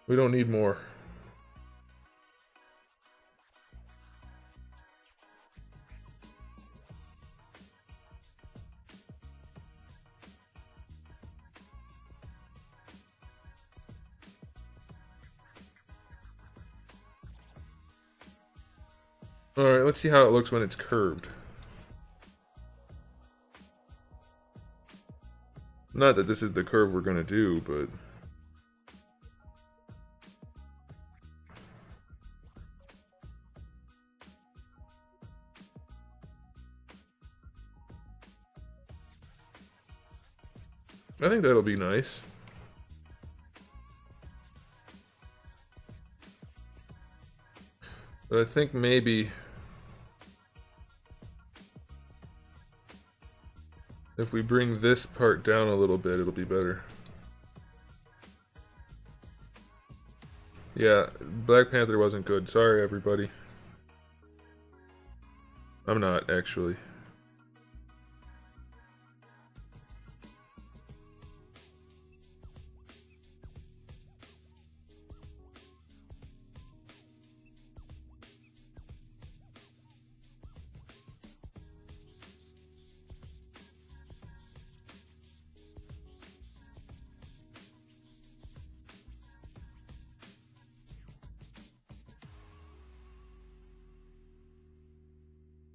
We don't need more. Alright, let's see how it looks when it's curved. Not that this is the curve we're gonna do, but... I think that'll be nice. But I think maybe... if we bring this part down a little bit, it'll be better. Yeah, Black Panther wasn't good. Sorry, everybody. I'm not, actually.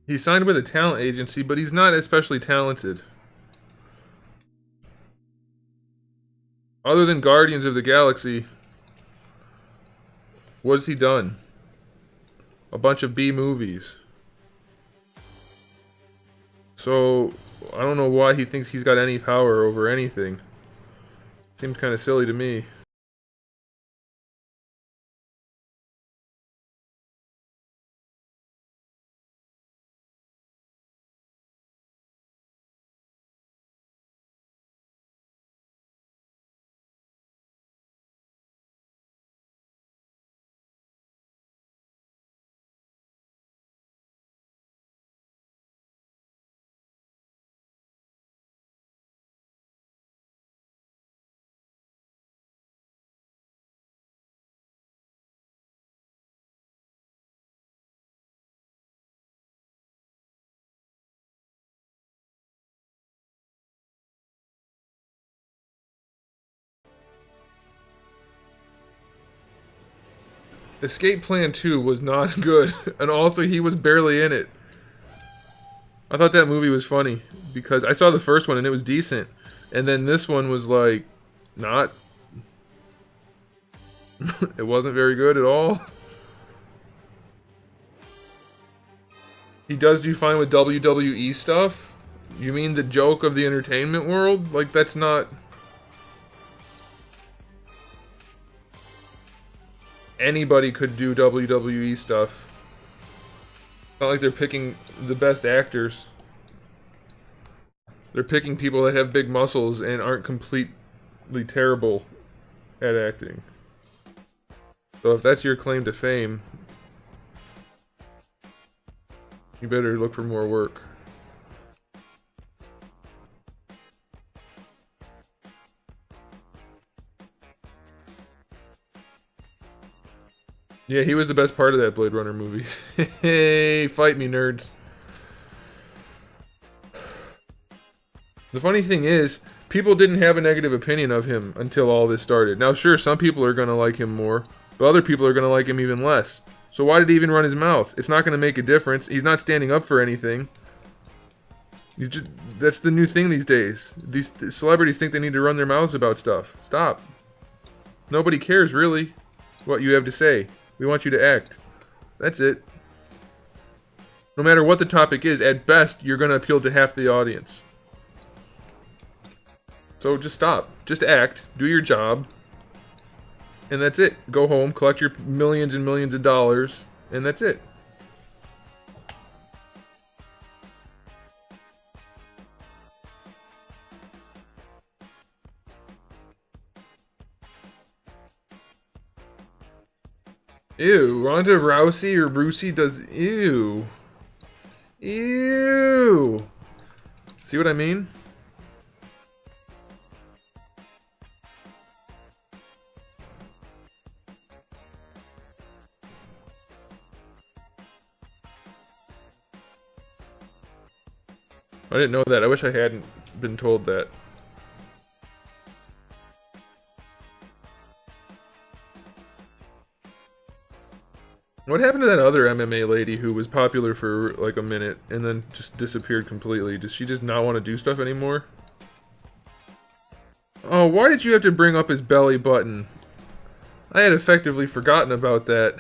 He signed with a talent agency, but he's not especially talented. Other than Guardians of the Galaxy, what has he done? A bunch of B movies. So, I don't know why he thinks he's got any power over anything. Seems kind of silly to me. Escape Plan 2 was not good, and also he was barely in it. I thought that movie was funny, because I saw the first one and it was decent, and then this one was like, not... it wasn't very good at all. He does do fine with WWE stuff? You mean the joke of the entertainment world? Like, that's not... Anybody could do WWE stuff. Not like they're picking the best actors. They're picking people that have big muscles and aren't completely terrible at acting. So if that's your claim to fame, you better look for more work. Yeah, he was the best part of that Blade Runner movie. Hey, fight me, nerds. The funny thing is, people didn't have a negative opinion of him until all this started. Now, sure, some people are going to like him more, but other people are going to like him even less. So why did he even run his mouth? It's not going to make a difference. He's not standing up for anything. He's just, that's the new thing these days. These celebrities think they need to run their mouths about stuff. Stop. Nobody cares, really, what you have to say. We want you to act. That's it. No matter what the topic is, at best, you're going to appeal to half the audience. So just stop. Just act. Do your job. And that's it. Go home, collect your millions and millions of dollars, and that's it. Ew, Ronda Rousey or Brucey does... Ew. Ew. See what I mean? I didn't know that. I wish I hadn't been told that. What happened to that other MMA lady who was popular for like a minute and then just disappeared completely? Does she just not want to do stuff anymore? Oh, why did you have to bring up his belly button? I had effectively forgotten about that.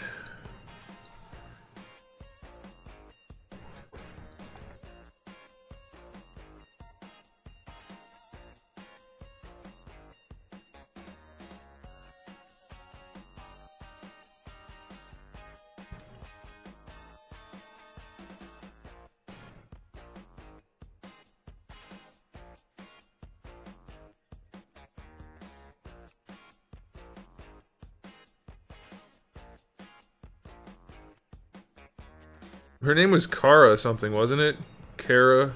Her name was Kara something, wasn't it? Kara,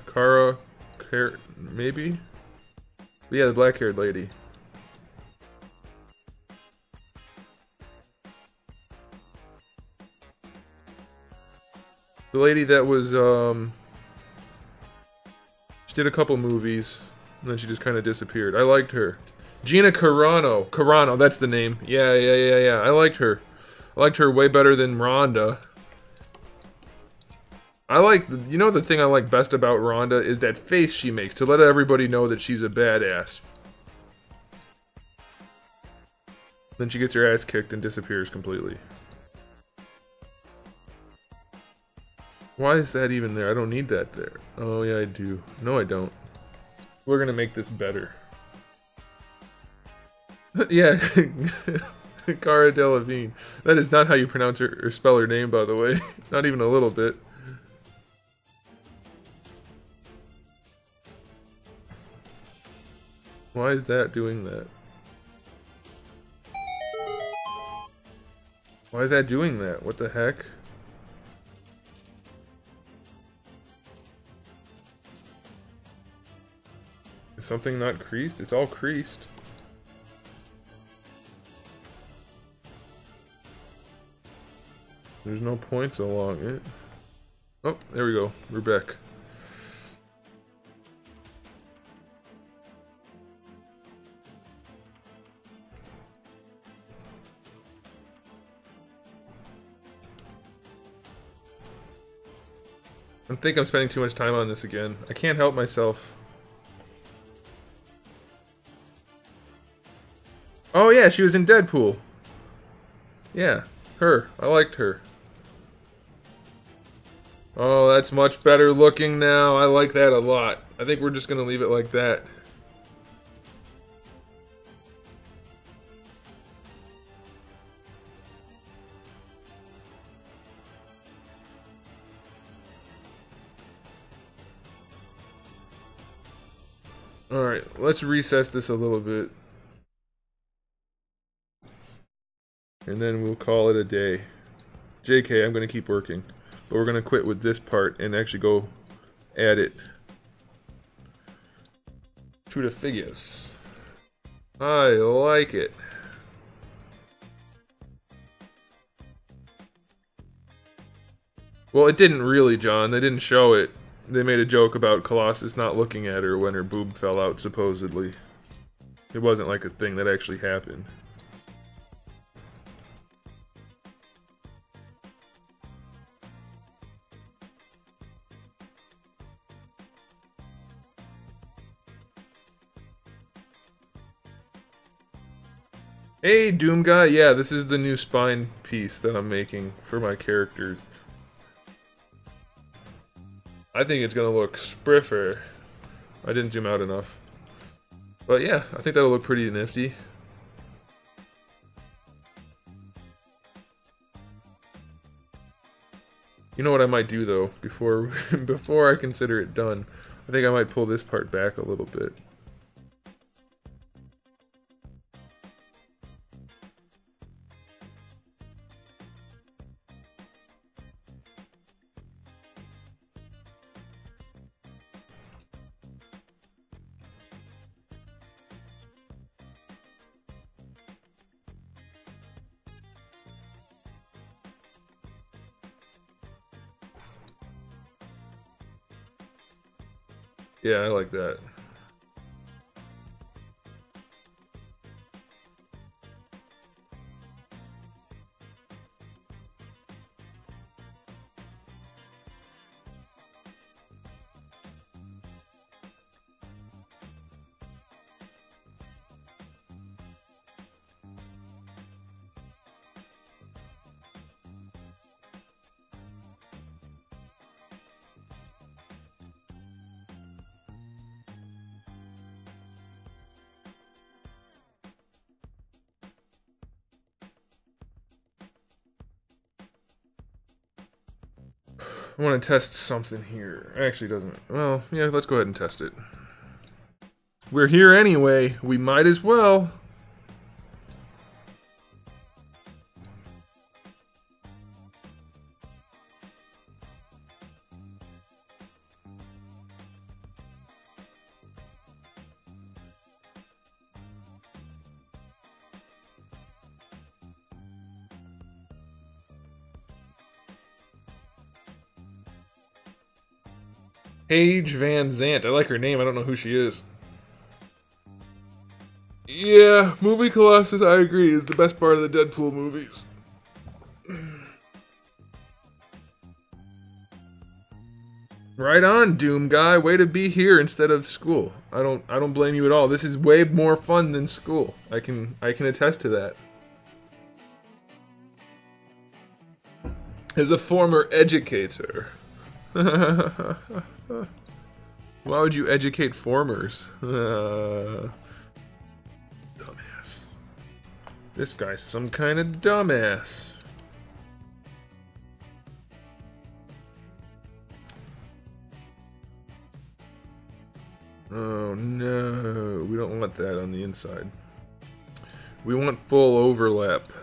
maybe? But yeah, the black-haired lady. The lady that was, she did a couple movies, and then she just kind of disappeared. I liked her. Gina Carano. Carano, that's the name. Yeah. I liked her. I liked her way better than Rhonda. You know the thing I like best about Rhonda is that face she makes to let everybody know that she's a badass. Then she gets her ass kicked and disappears completely. Why is that even there? I don't need that there. Oh yeah, I do. No, I don't. We're gonna make this better. Yeah, Cara Delevingne. That is not how you pronounce her or spell her name, by the way. Not even a little bit. Why is that doing that? Why is that doing that? What the heck? Is something not creased? It's all creased. There's no points along it. Oh, there we go. We're back. I think I'm spending too much time on this again. I can't help myself. Oh yeah, she was in Deadpool. Yeah, her. I liked her. Oh, that's much better looking now. I like that a lot. I think we're just gonna leave it like that. Alright, let's recess this a little bit. And then we'll call it a day. JK, I'm gonna keep working. But we're gonna quit with this part and actually go add it. True to figures. I like it. Well, it didn't really, John. They didn't show it. They made a joke about Colossus not looking at her when her boob fell out, supposedly. It wasn't like a thing that actually happened. Hey, Doom Guy. Yeah, this is the new spine piece that I'm making for my characters. I think it's gonna look spriffer. I didn't zoom out enough. But yeah, I think that'll look pretty nifty. You know what I might do though, before I consider it done? I think I might pull this part back a little bit. Yeah, I like that. I want to test something here. Actually, it doesn't. Well, yeah, let's go ahead and test it. We're here anyway. We might as well. Paige Van Zant. I like her name. I don't know who she is. Yeah, movie Colossus, I agree, is the best part of the Deadpool movies. Right on, Doom guy. Way to be here instead of school. I don't blame you at all. This is way more fun than school. I can attest to that. As a former educator. Why would you educate formers? Dumbass. This guy's some kind of dumbass. Oh no, we don't want that on the inside. We want full overlap.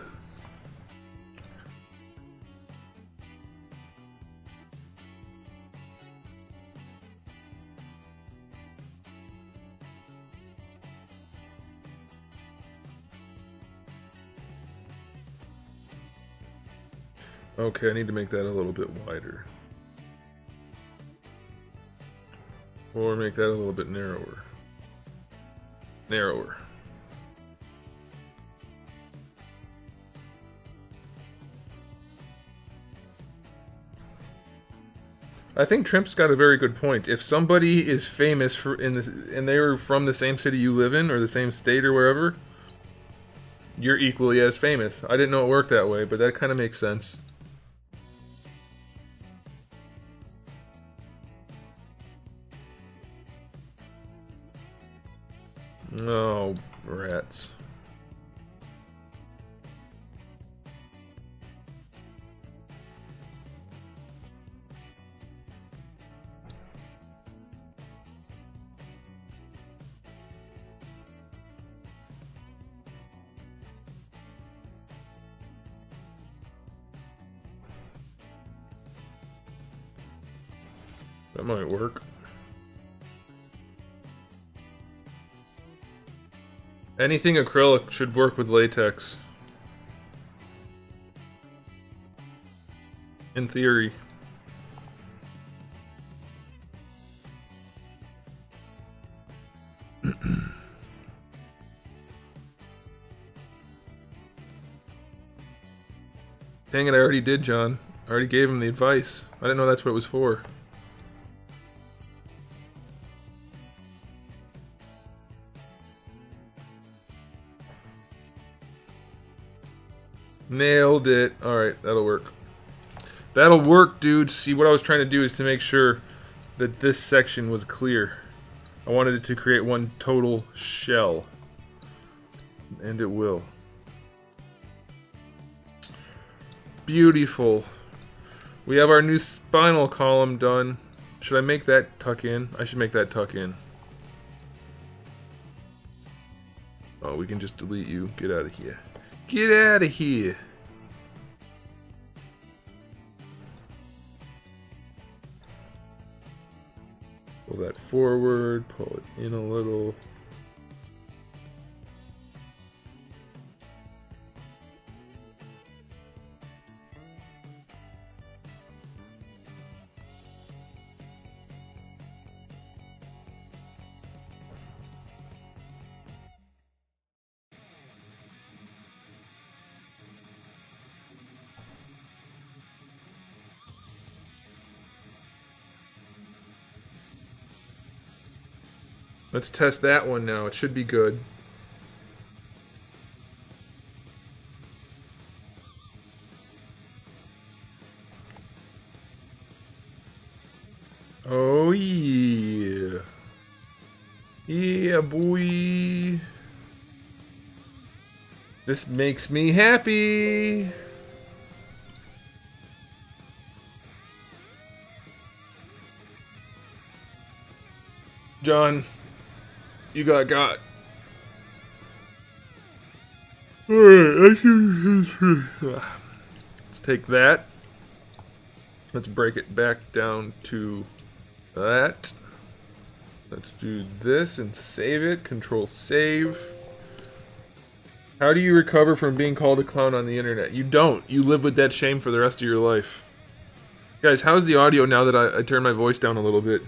Okay, I need to make that a little bit wider. Or make that a little bit narrower. Narrower. I think Trimp's got a very good point. If somebody is famous for and they were from the same city you live in or the same state or wherever, you're equally as famous. I didn't know it worked that way, but that kind of makes sense. Oh, rats. That might work. Anything acrylic should work with latex. In theory. Dang it, I already did, John. I already gave him the advice. I didn't know that's what it was for. Nailed it. Alright, that'll work. That'll work, dude. See, what I was trying to do is to make sure that this section was clear. I wanted it to create one total shell. And it will. Beautiful. We have our new spinal column done. Should I make that tuck in? I should make that tuck in. Oh, we can just delete you. Get out of here. Get out of here. Pull that forward, pull it in a little. Let's test that one now. It should be good. Oh yeah. Yeah, boy. This makes me happy. John, you got. Alright, let's take that. Let's break it back down to that. Let's do this and save it. Control save. How do you recover from being called a clown on the internet? You don't. You live with that shame for the rest of your life. Guys, how's the audio now that I turn my voice down a little bit?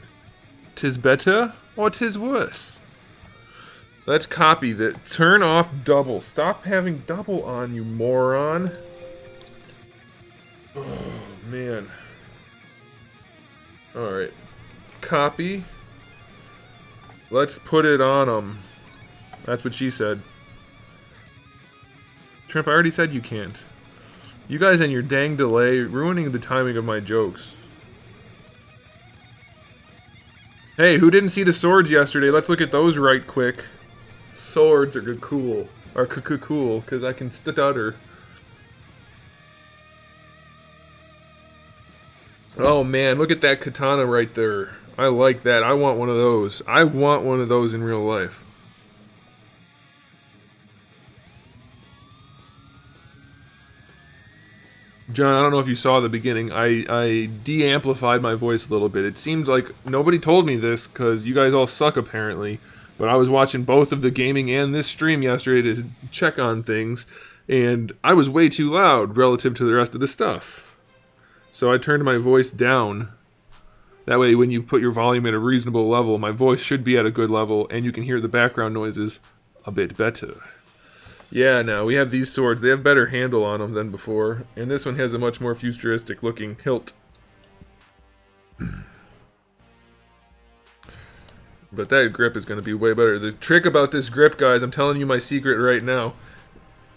'Tis better or 'tis worse? Let's copy that. Turn off double. Stop having double on, you moron. Oh, man. Alright. Copy. Let's put it on them. That's what she said. Trimp, I already said you can't. You guys and your dang delay, ruining the timing of my jokes. Hey, who didn't see the swords yesterday? Let's look at those right quick. Swords are good, cool. Are cool, because I can stutter. Oh man, look at that katana right there. I like that. I want one of those. I want one of those in real life. John, I don't know if you saw the beginning. I de-amplified my voice a little bit. It seemed like nobody told me this, because you guys all suck apparently. But I was watching both of the gaming and this stream yesterday to check on things, and I was way too loud relative to the rest of the stuff. So I turned my voice down. That way when you put your volume at a reasonable level, my voice should be at a good level, and you can hear the background noises a bit better. Yeah, now we have these swords. They have better handle on them than before, and this one has a much more futuristic looking hilt. But that grip is going to be way better. The trick about this grip, guys, I'm telling you my secret right now.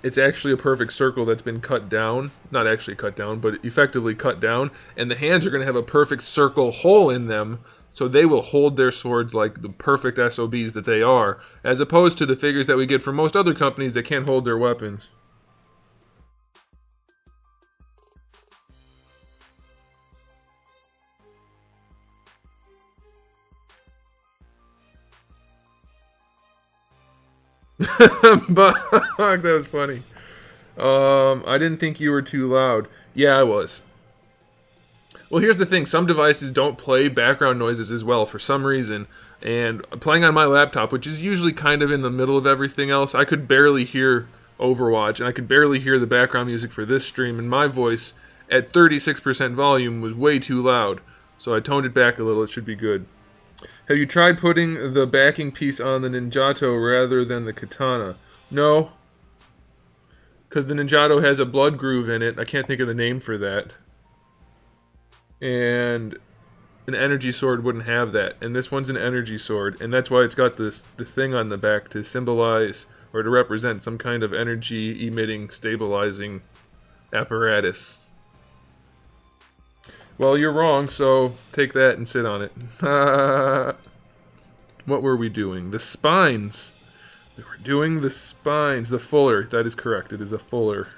It's actually a perfect circle that's been cut down. Not actually cut down, but effectively cut down. And the hands are going to have a perfect circle hole in them, so they will hold their swords like the perfect SOBs that they are, as opposed to the figures that we get from most other companies that can't hold their weapons. But that was funny. I didn't think you were too loud. Yeah, I was. Well, here's the thing. Some devices don't play background noises as well for some reason. And playing on my laptop, which is usually kind of in the middle of everything else, I could barely hear Overwatch, and I could barely hear the background music for this stream, and my voice at 36% volume was way too loud. So I toned it back a little. It should be good. Have you tried putting the backing piece on the Ninjato rather than the katana? No. Because the Ninjato has a blood groove in it. I can't think of the name for that. And an energy sword wouldn't have that. And this one's an energy sword. And that's why it's got the thing on the back to symbolize or to represent some kind of energy emitting, stabilizing apparatus. Well, you're wrong, so take that and sit on it. What were we doing? The spines. We were doing the spines. The fuller. That is correct. It is a fuller.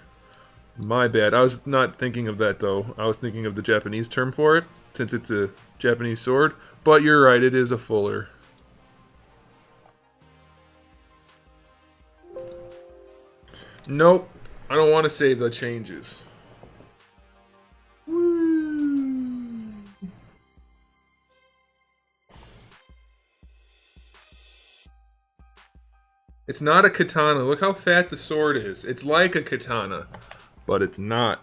My bad. I was not thinking of that, though. I was thinking of the Japanese term for it, since it's a Japanese sword. But you're right, it is a fuller. Nope. I don't want to save the changes. It's not a katana. Look how fat the sword is. It's like a katana, but it's not.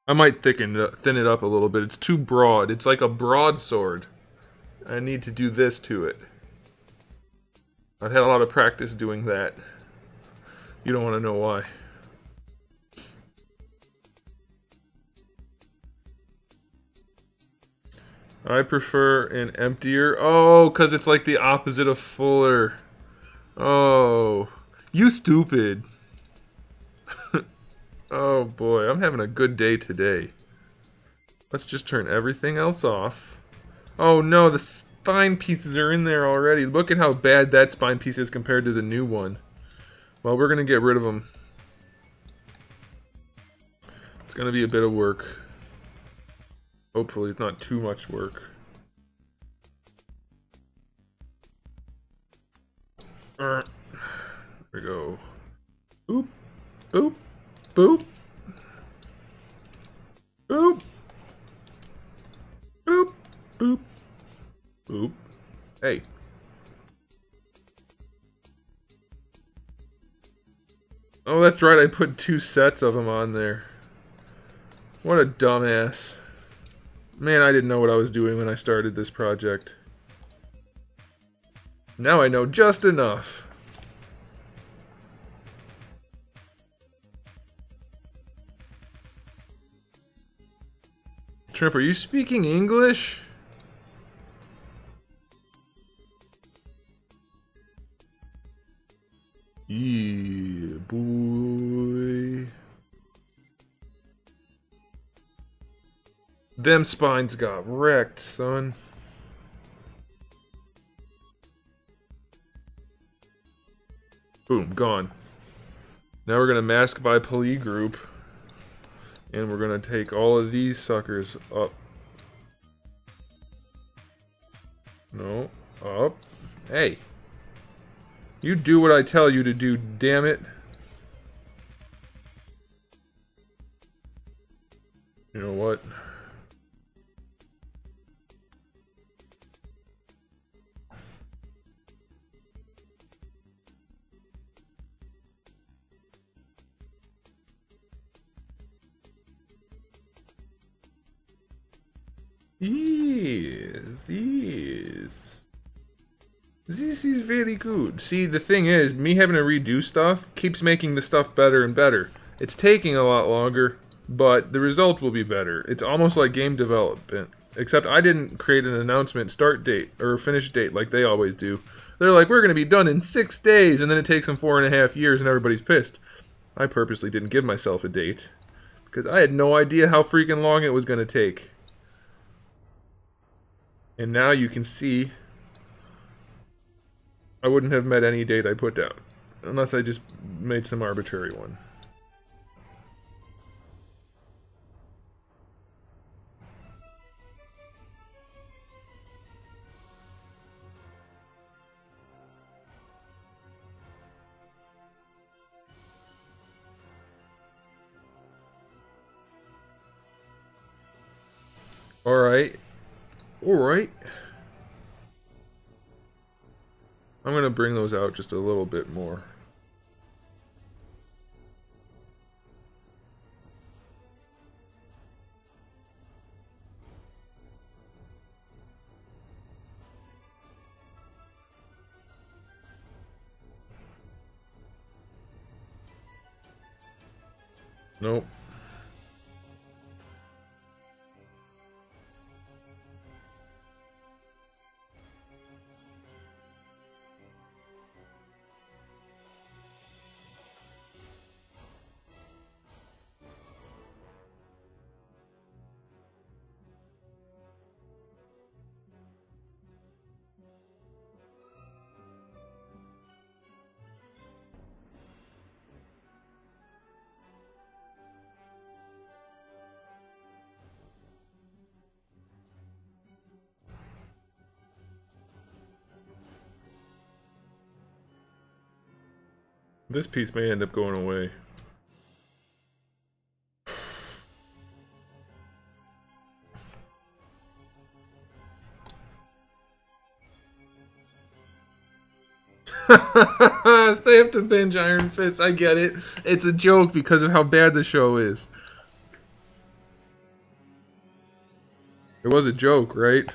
I might thin it up a little bit. It's too broad. It's like a broadsword. I need to do this to it. I've had a lot of practice doing that. You don't want to know why. I prefer an emptier. Oh, because it's like the opposite of fuller. Oh, you stupid. Oh boy, I'm having a good day today. Let's just turn everything else off. Oh no, the spine pieces are in there already. Look at how bad that spine piece is compared to the new one. Well, we're gonna get rid of them. It's gonna be a bit of work. Hopefully it's not too much work. There we go. Boop, boop, boop, boop, boop, boop, boop. Hey. Oh, that's right, I put 2 sets of them on there. What a dumbass. Man, I didn't know what I was doing when I started this project. Now I know just enough. Shrimp, are you speaking English? Yeah, boy. Them spines got wrecked, son. Boom, gone. Now we're gonna mask by poly group. And we're gonna take all of these suckers up. No, up. Hey. You do what I tell you to do, damn it. You know what? Yes, yes. This is very good. See, the thing is, me having to redo stuff keeps making the stuff better and better. It's taking a lot longer, but the result will be better. It's almost like game development. Except I didn't create an announcement start date, or finish date like they always do. They're like, we're going to be done in 6 days, and then it takes them 4.5 years and everybody's pissed. I purposely didn't give myself a date, because I had no idea how freaking long it was going to take. And now you can see I wouldn't have met any date I put down. Unless I just made some arbitrary one. Alright. Alright. I'm gonna bring those out just a little bit more. Nope. This piece may end up going away. Stay up to binge Iron Fist. I get it. It's a joke because of how bad the show is. It was a joke, right?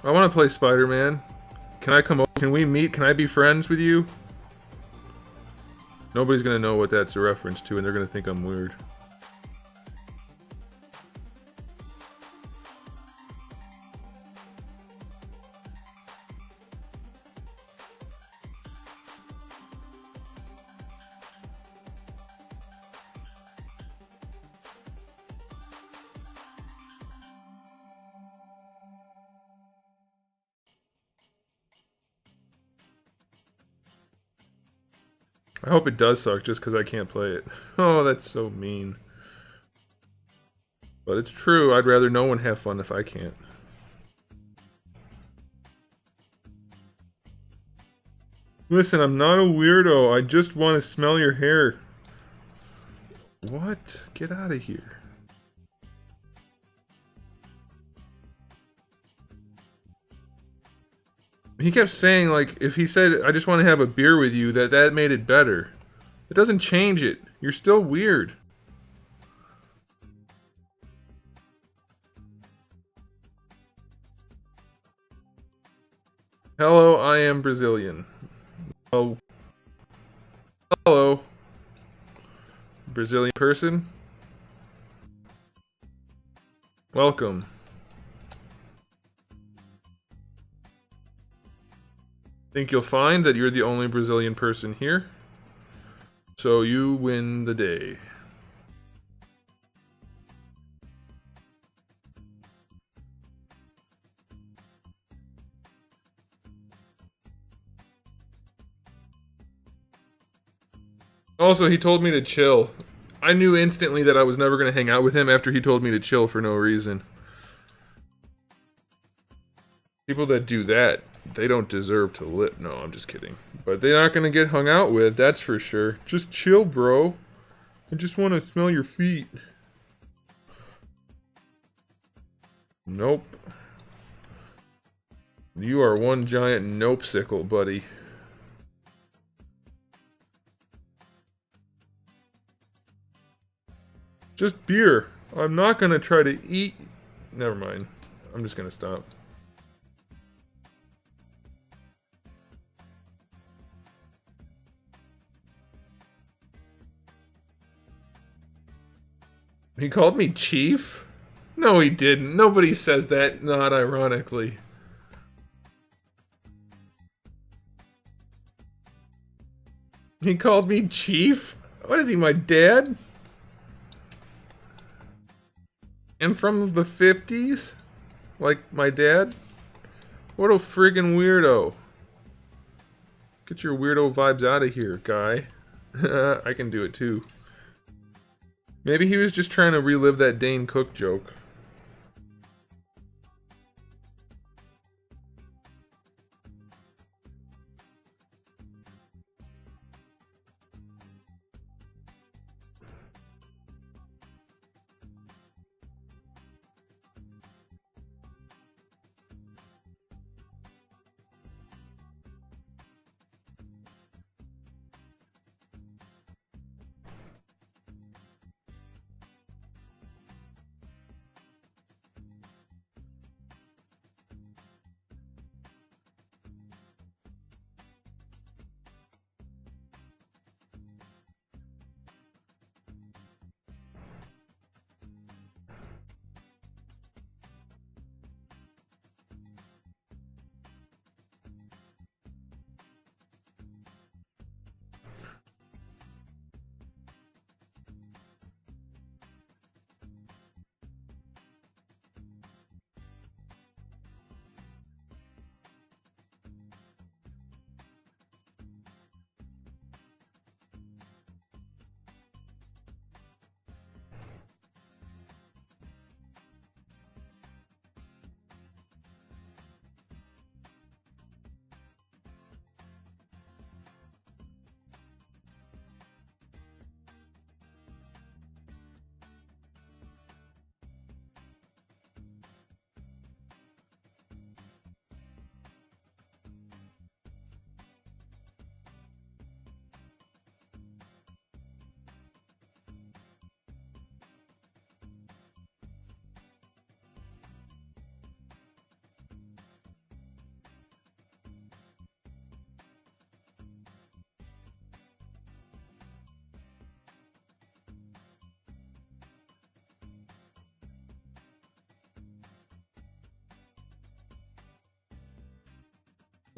I want to play Spider-Man. Can I come over? Can we meet? Can I be friends with you? Nobody's gonna know what that's a reference to, and they're gonna think I'm weird. I hope it does suck just because I can't play it. Oh, that's so mean. But it's true, I'd rather no one have fun if I can't. Listen, I'm not a weirdo, I just want to smell your hair. What? Get out of here. He kept saying, like, if he said, I just want to have a beer with you, that made it better. It doesn't change it. You're still weird. Hello, I am Brazilian. Oh. Hello. Brazilian person. Welcome. Think you'll find that you're the only Brazilian person here. So you win the day. Also, he told me to chill. I knew instantly that I was never going to hang out with him after he told me to chill for no reason. People that do that, they don't deserve to live. No, I'm just kidding. But they're not going to get hung out with, that's for sure. Just chill, bro. I just want to smell your feet. Nope. You are one giant nope-sickle, buddy. Just beer. I'm not going to try to eat... Never mind. I'm just going to stop. He called me Chief? No, he didn't. Nobody says that, not ironically. He called me Chief? What is he, my dad? And from the 50s? Like my dad? What a friggin' weirdo. Get your weirdo vibes out of here, guy. I can do it too. Maybe he was just trying to relive that Dane Cook joke.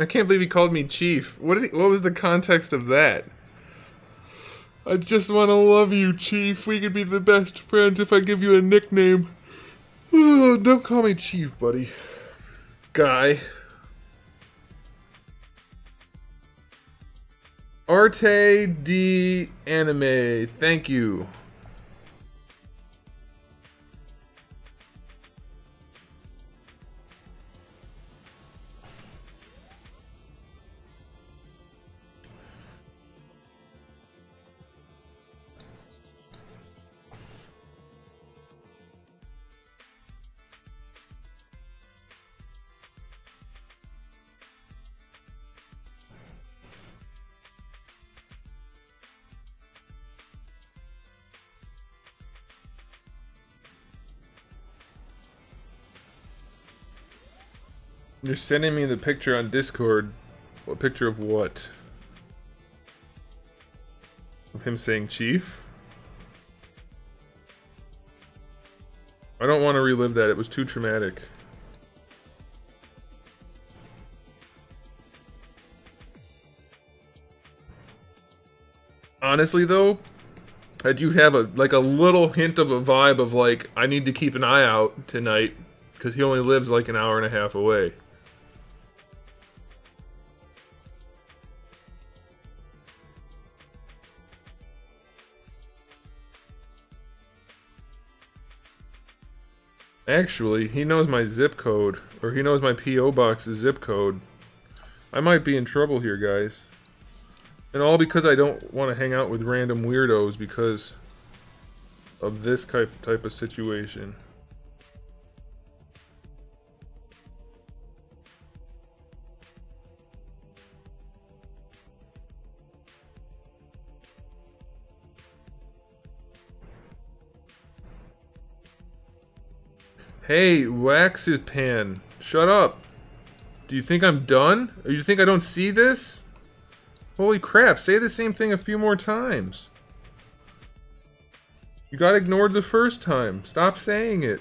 I can't believe he called me Chief. What was the context of that? I just want to love you, Chief. We could be the best friends if I give you a nickname. Oh, don't call me Chief, buddy. Guy. Arte D Anime. Thank you. You're sending me the picture on Discord. What picture of what? Of him saying Chief? I don't want to relive that. It was too traumatic. Honestly, though, I do have a little hint of a vibe of like I need to keep an eye out tonight because he only lives like an hour and a half away. Actually, he knows my zip code, or he knows my P.O. Box's zip code. I might be in trouble here, guys. And all because I don't want to hang out with random weirdos because of this type of situation. Hey, Wax's Pan, shut up. Do you think I'm done? Or you think I don't see this? Holy crap, say the same thing a few more times. You got ignored the first time. Stop saying it.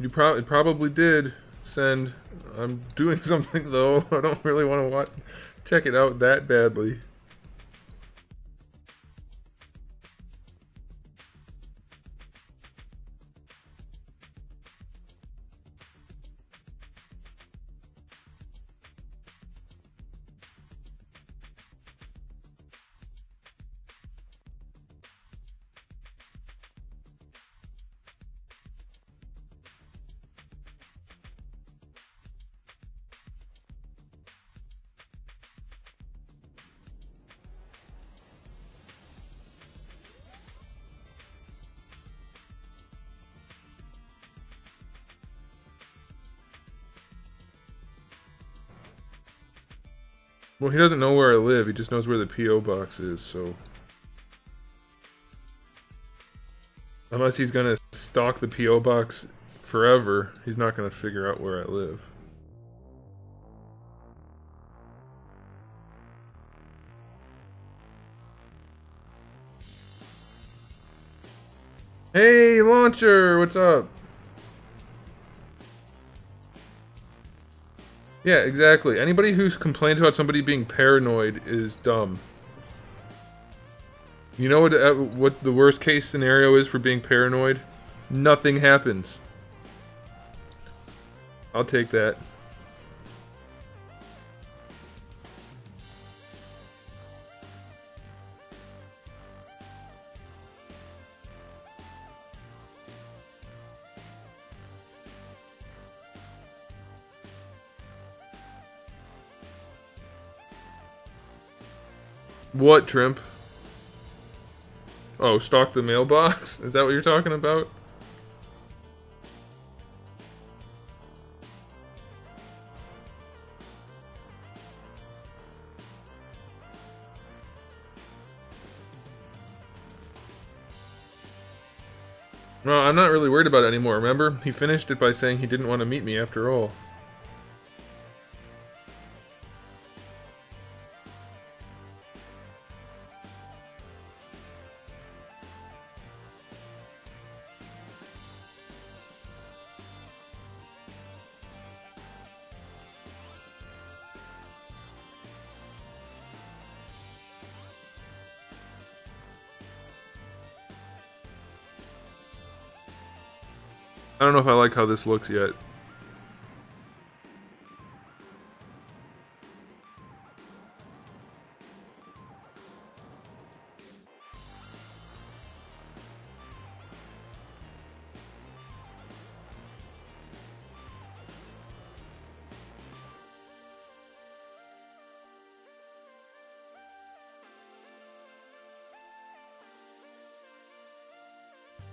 You probably did send. I'm doing something though. I don't really want to check it out that badly. Well, he doesn't know where I live, he just knows where the P.O. box is, so... Unless he's gonna stalk the P.O. box forever, he's not gonna figure out where I live. Hey, Launcher! What's up? Yeah, exactly. Anybody who complains about somebody being paranoid is dumb. You know what the worst case scenario is for being paranoid? Nothing happens. I'll take that. What, Trimp? Oh, stalk the mailbox? Is that what you're talking about? Well, I'm not really worried about it anymore, remember? He finished it by saying he didn't want to meet me after all. I don't know if I like how this looks yet.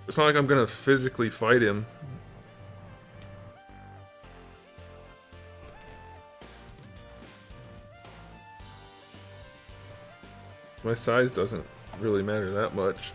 It's not like I'm gonna physically fight him. My size doesn't really matter that much.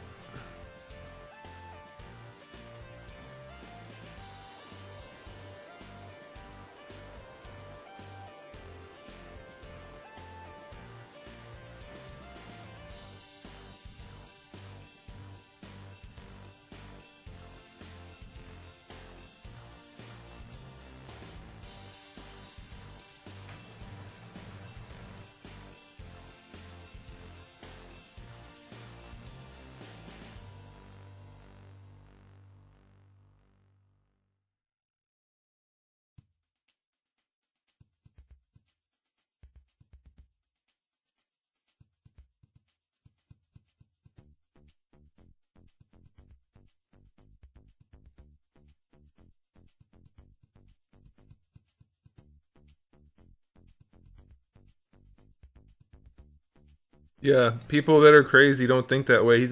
Yeah, people that are crazy don't think that way.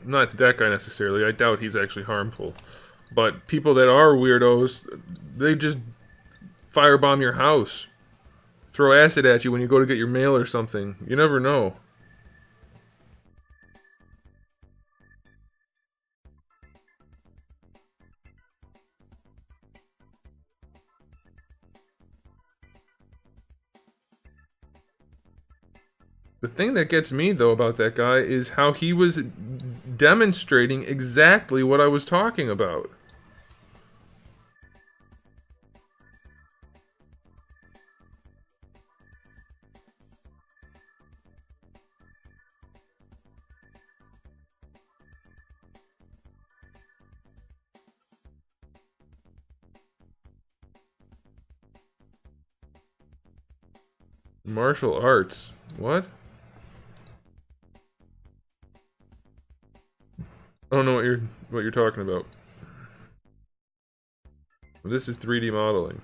Not that guy necessarily. I doubt he's actually harmful. But people that are weirdos, they just firebomb your house. Throw acid at you when you go to get your mail or something. You never know. The thing that gets me, though, about that guy is how he was demonstrating exactly what I was talking about. Martial arts. What? I don't know what you're talking about. This is 3D modeling.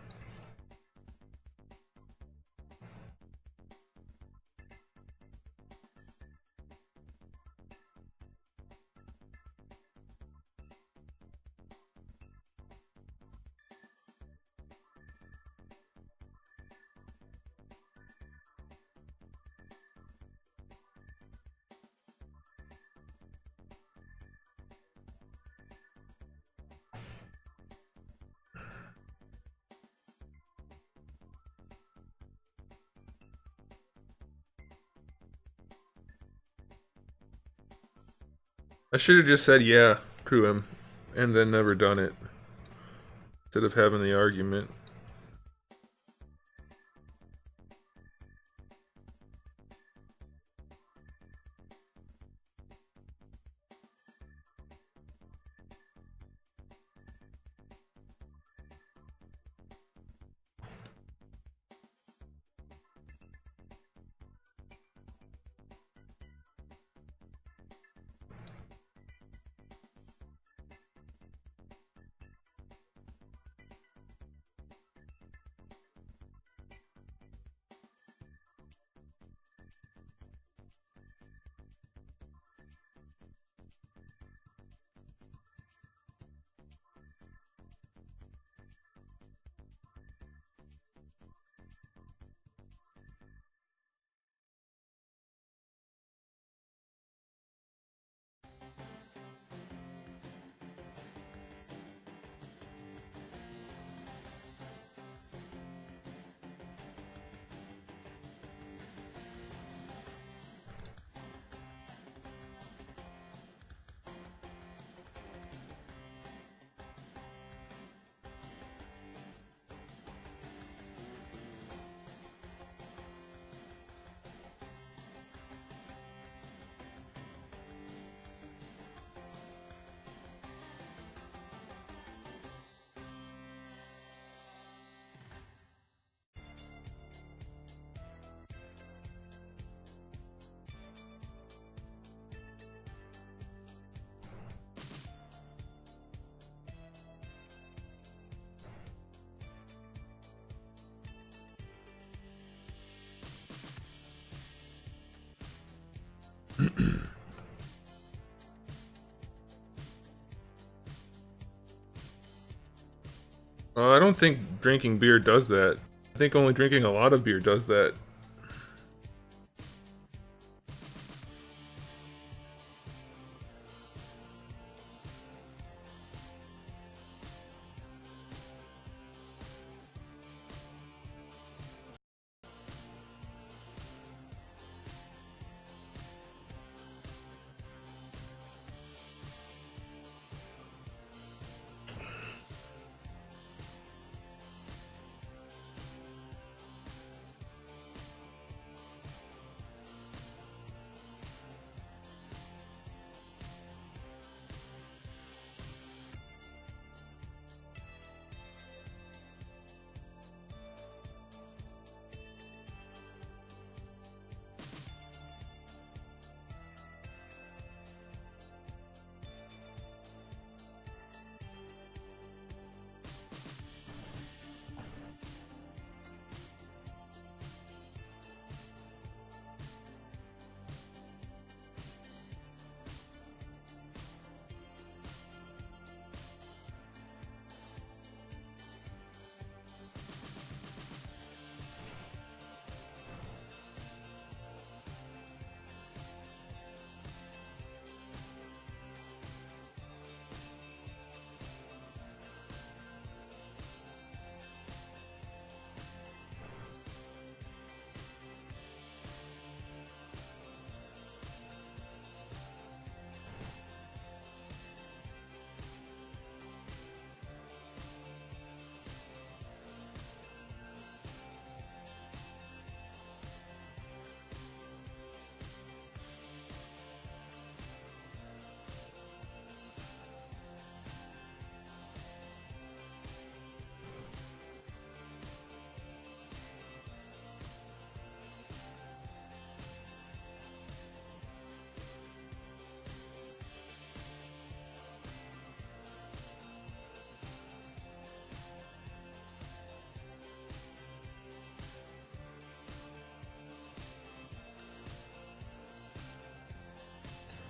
I should have just said yeah to him, and then never done it, instead of having the argument. I don't think drinking beer does that. I think only drinking a lot of beer does that.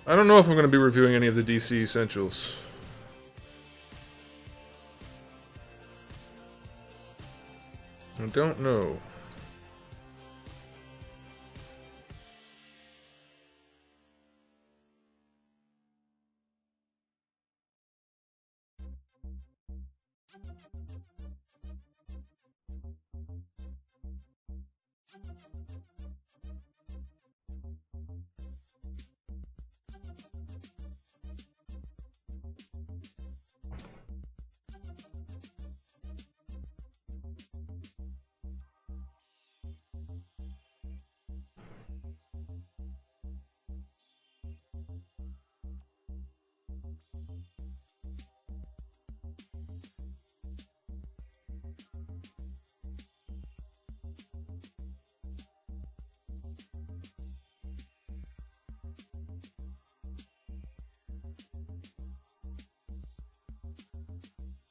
I don't know if I'm going to be reviewing any of the DC Essentials. I don't know.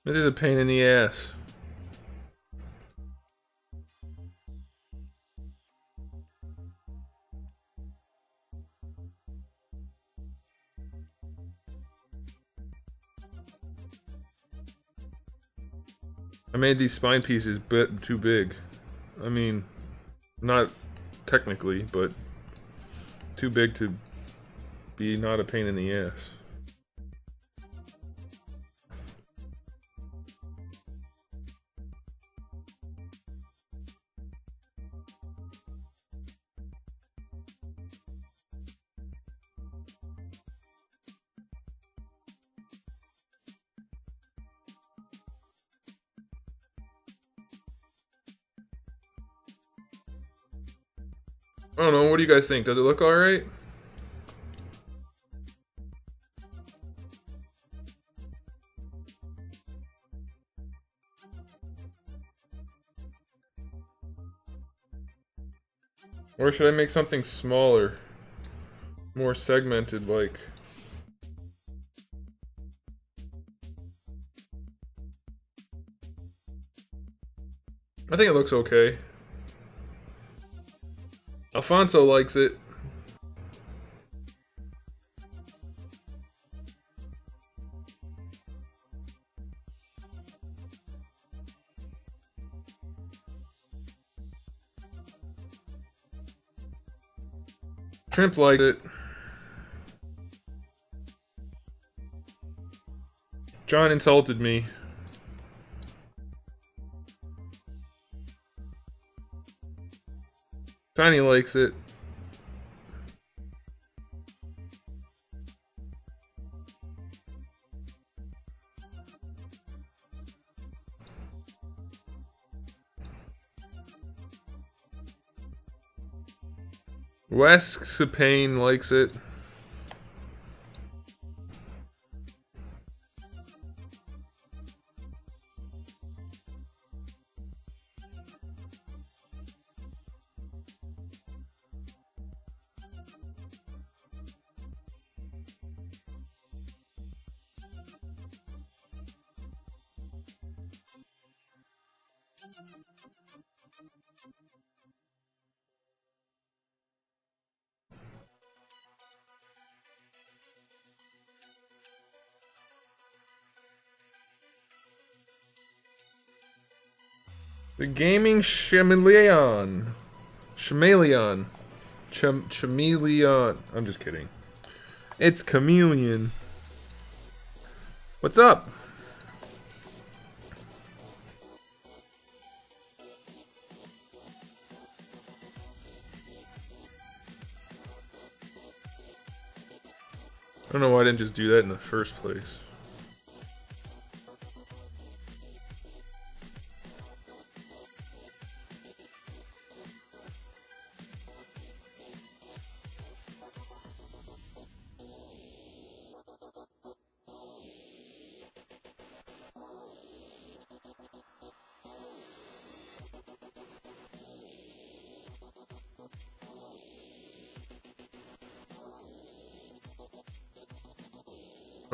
This is a pain in the ass. I made these spine pieces bit too big. I mean, not technically, but too big to be not a pain in the ass. I don't know, what do you guys think? Does it look alright? Or should I make something smaller? More segmented, like... I think it looks okay. Alfonso likes it. Shrimp liked it. John insulted me. Tiny likes it. Wes Sapane likes it. The gaming chameleon. Chameleon. Chameleon. I'm just kidding. It's chameleon. What's up? I don't know why I didn't just do that in the first place.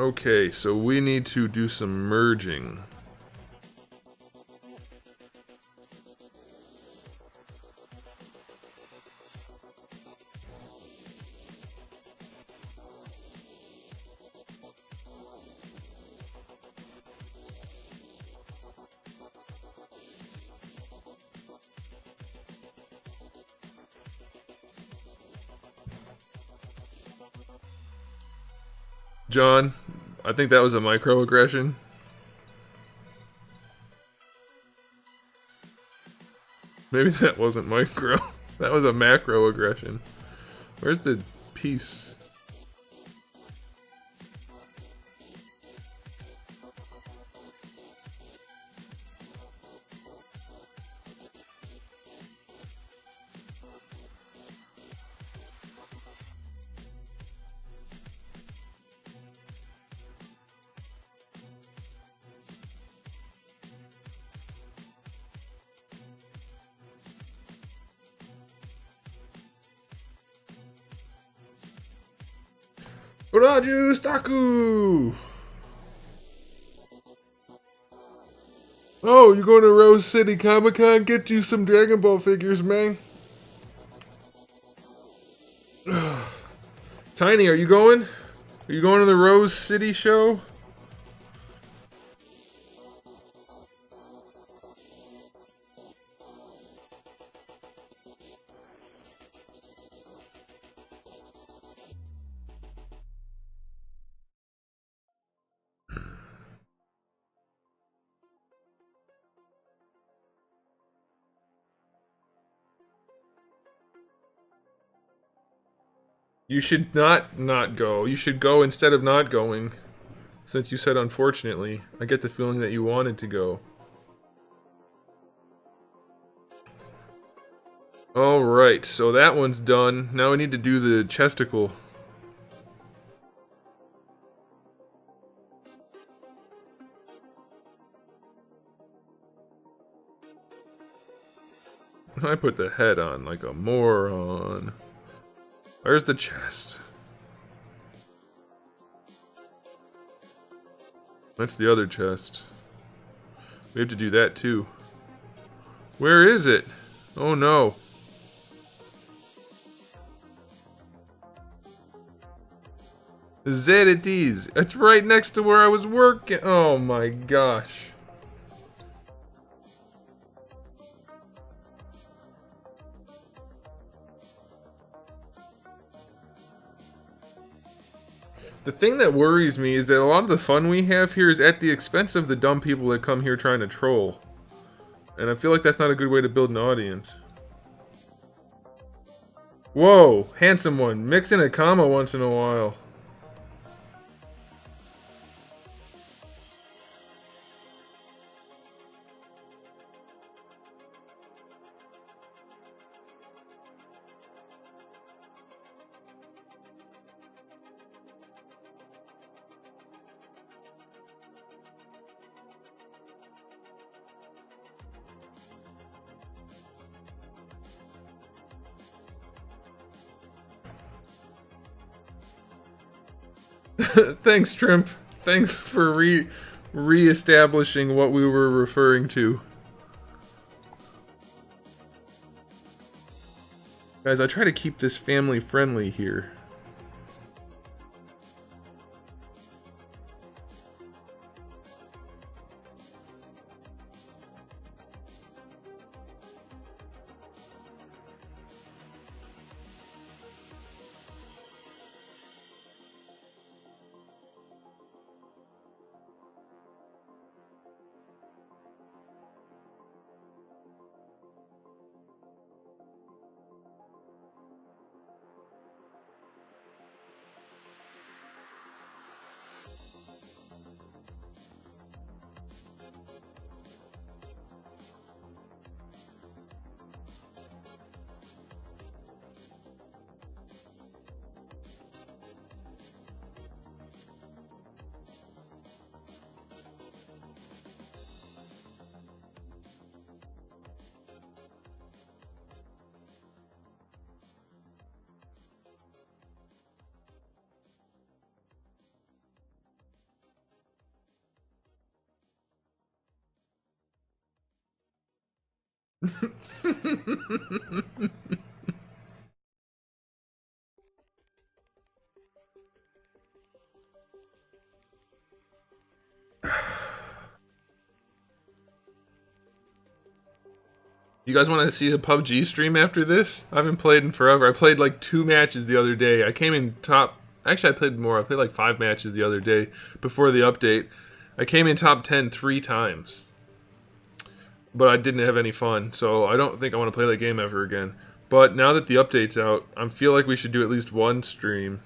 Okay, so we need to do some merging. John, I think that was a microaggression. Maybe that wasn't micro. That was a macroaggression. Where's the piece? Raju Staku! Oh, you're going to Rose City Comic Con? Get you some Dragon Ball figures, man. Tiny, are you going? Are you going to the Rose City show? You should not go. You should go instead of not going. Since you said unfortunately, I get the feeling that you wanted to go. Alright, so that one's done. Now we need to do the chesticle. I put the head on like a moron. Where's the chest? That's the other chest. We have to do that too. Where is it? Oh no. There it is. It's right next to where I was working. Oh my gosh. The thing that worries me is that a lot of the fun we have here is at the expense of the dumb people that come here trying to troll. And I feel like that's not a good way to build an audience. Whoa, handsome one. Mix in a comma once in a while. Thanks, Trimp. Thanks for re-establishing what we were referring to. Guys, I try to keep this family friendly here. You guys want to see a PUBG stream after this? I haven't played in forever. I played like 2 matches the other day. I came in top... Actually, I played more. I played like 5 matches the other day before the update. I came in top 10 3 times. But I didn't have any fun, so I don't think I want to play that game ever again. But now that the update's out, I feel like we should do at least 1 stream.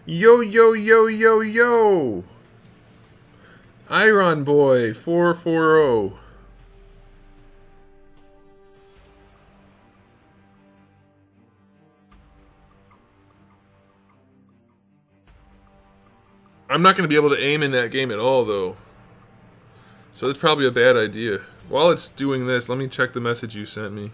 Yo, yo, yo, yo, yo! Iron Boy 440. I'm not going to be able to aim in that game at all, though. So that's probably a bad idea. While it's doing this, let me check the message you sent me.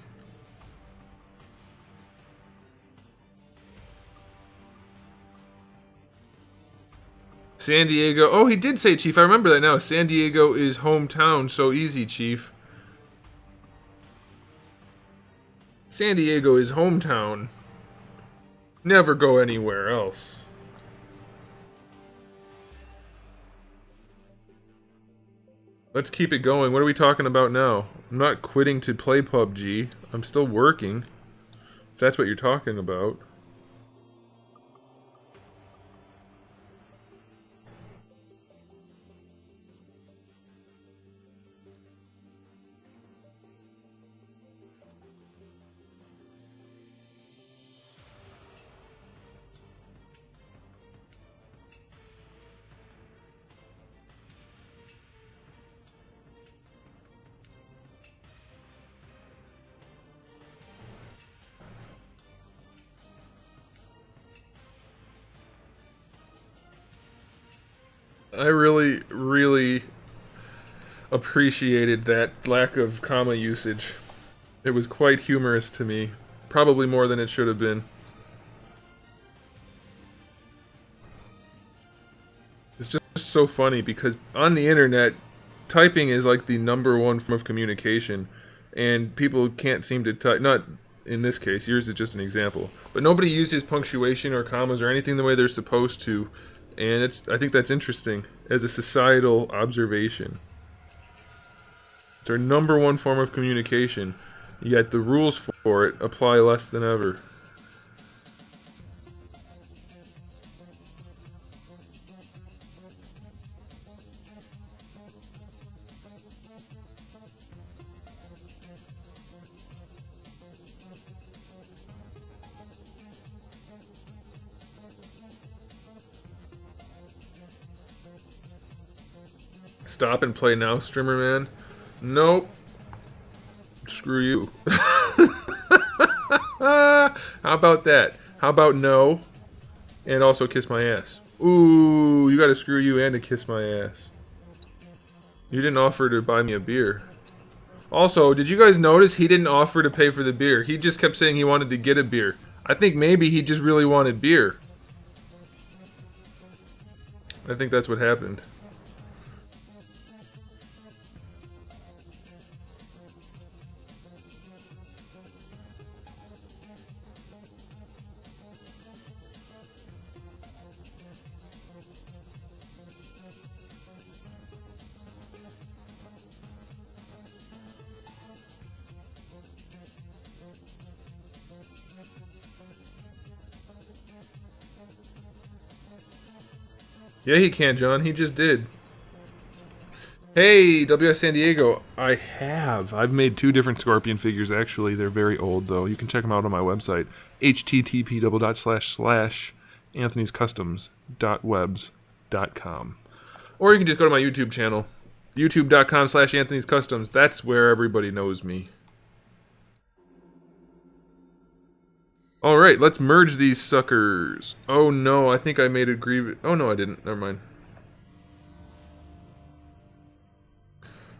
San Diego. Oh, he did say Chief. I remember that now. San Diego is hometown. So easy, Chief. San Diego is hometown. Never go anywhere else. Let's keep it going. What are we talking about now? I'm not quitting to play PUBG. I'm still working. If that's what you're talking about. I really appreciated that lack of comma usage. It was quite humorous to me. Probably more than it should have been. It's just so funny because on the internet, typing is like the #1 form of communication. And people can't seem to type. Not in this case, yours is just an example. But nobody uses punctuation or commas or anything the way they're supposed to. And I think that's interesting as a societal observation. It's our #1 form of communication. Yet the rules for it apply less than ever. Stop and play now, streamer man. Nope. Screw you. How about that? How about no? And also kiss my ass. Ooh, you gotta screw you and to kiss my ass. You didn't offer to buy me a beer. Also, did you guys notice he didn't offer to pay for the beer? He just kept saying he wanted to get a beer. I think maybe he just really wanted beer. I think that's what happened. Yeah, he can, John. He just did. Hey, WS San Diego. I've made 2 different Scorpion figures, actually. They're very old, though. You can check them out on my website. http://anthonyscustoms.webs.com. Or you can just go to my YouTube channel. youtube.com/anthonyscustoms. That's where everybody knows me. Alright, let's merge these suckers. Oh no, I think I made a grievous... Oh no, I didn't. Never mind.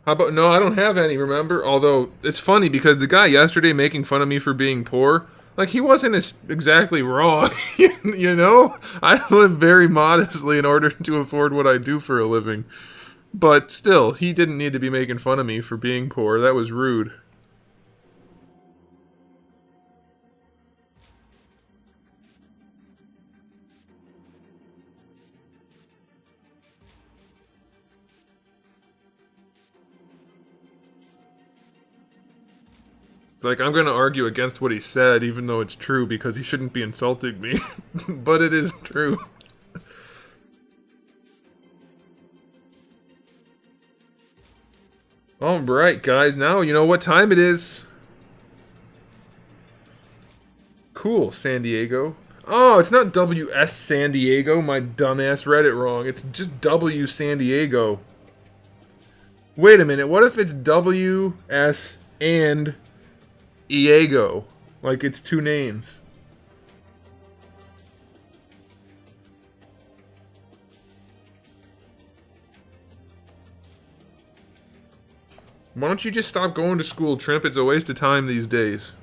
How about... No, I don't have any, remember? Although, it's funny because the guy yesterday making fun of me for being poor, like, he wasn't exactly wrong, you know? I live very modestly in order to afford what I do for a living. But still, he didn't need to be making fun of me for being poor. That was rude. Like, I'm gonna argue against what he said, even though it's true, because he shouldn't be insulting me. But it is true. Alright, guys, now you know what time it is. Cool, San Diego. Oh, it's not WS San Diego. My dumbass read it wrong. It's just W San Diego. Wait a minute, what if it's WS and... Iego, like it's 2 names. Why don't you just stop going to school, Trimp? It's a waste of time these days.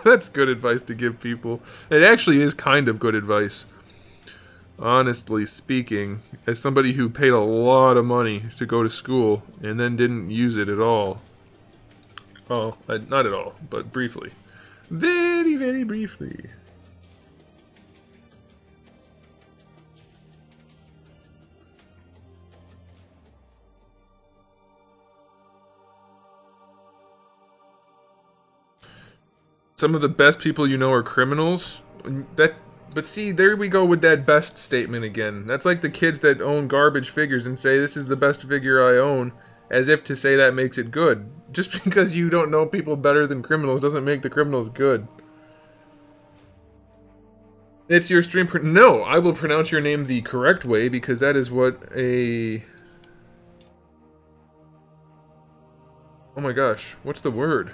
That's good advice to give people. It actually is kind of good advice. Honestly speaking, as somebody who paid a lot of money to go to school and then didn't use it at all. Well, not at all, but briefly. Very, very briefly. Some of the best people you know are criminals. But see, there we go with that best statement again. That's like the kids that own garbage figures and say, this is the best figure I own, as if to say that makes it good. Just because you don't know people better than criminals doesn't make the criminals good. It's your stream... No, I will pronounce your name the correct way, because that is what a... Oh my gosh, what's the word?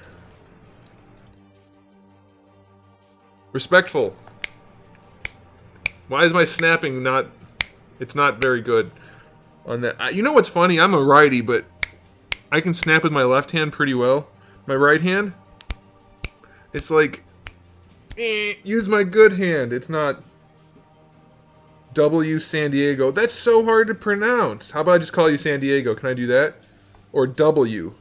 Respectful. Why is my snapping not... It's not very good on that. You know what's funny? I'm a righty, but I can snap with my left hand pretty well. My right hand, it's like, use my good hand. It's not W San Diego. That's so hard to pronounce. How about I just call you San Diego? Can I do that? Or W?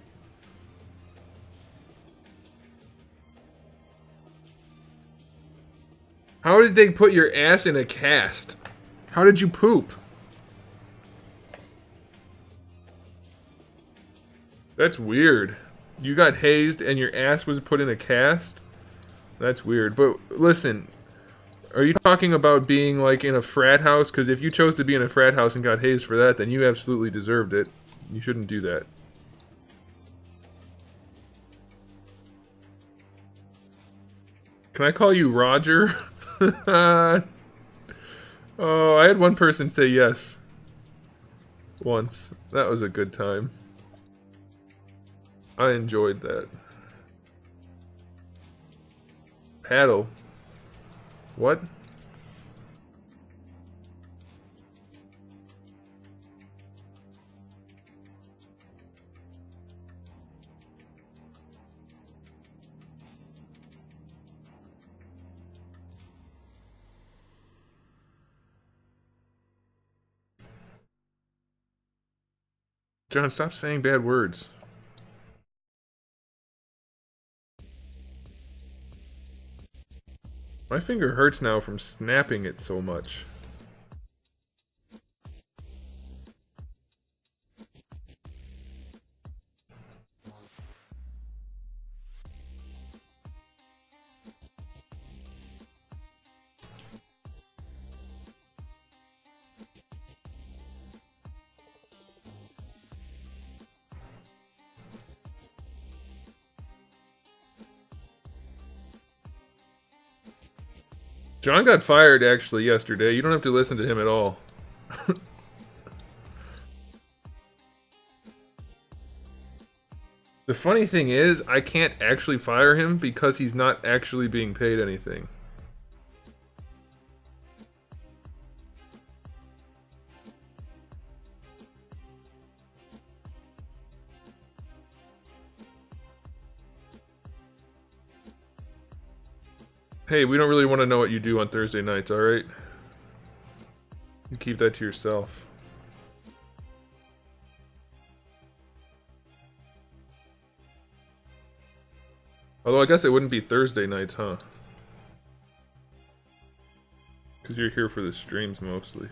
How did they put your ass in a cast? How did you poop? That's weird. You got hazed and your ass was put in a cast? That's weird. But listen, are you talking about being like in a frat house? Because if you chose to be in a frat house and got hazed for that, then you absolutely deserved it. You shouldn't do that. Can I call you Roger? Oh, I had one person say yes. Once. That was a good time. I enjoyed that. Paddle. What? John, stop saying bad words. My finger hurts now from snapping it so much. John got fired actually yesterday. You don't have to listen to him at all. The funny thing is, I can't actually fire him because he's not actually being paid anything. Hey, we don't really want to know what you do on Thursday nights, alright? You keep that to yourself. Although I guess it wouldn't be Thursday nights, huh? Because you're here for the streams mostly.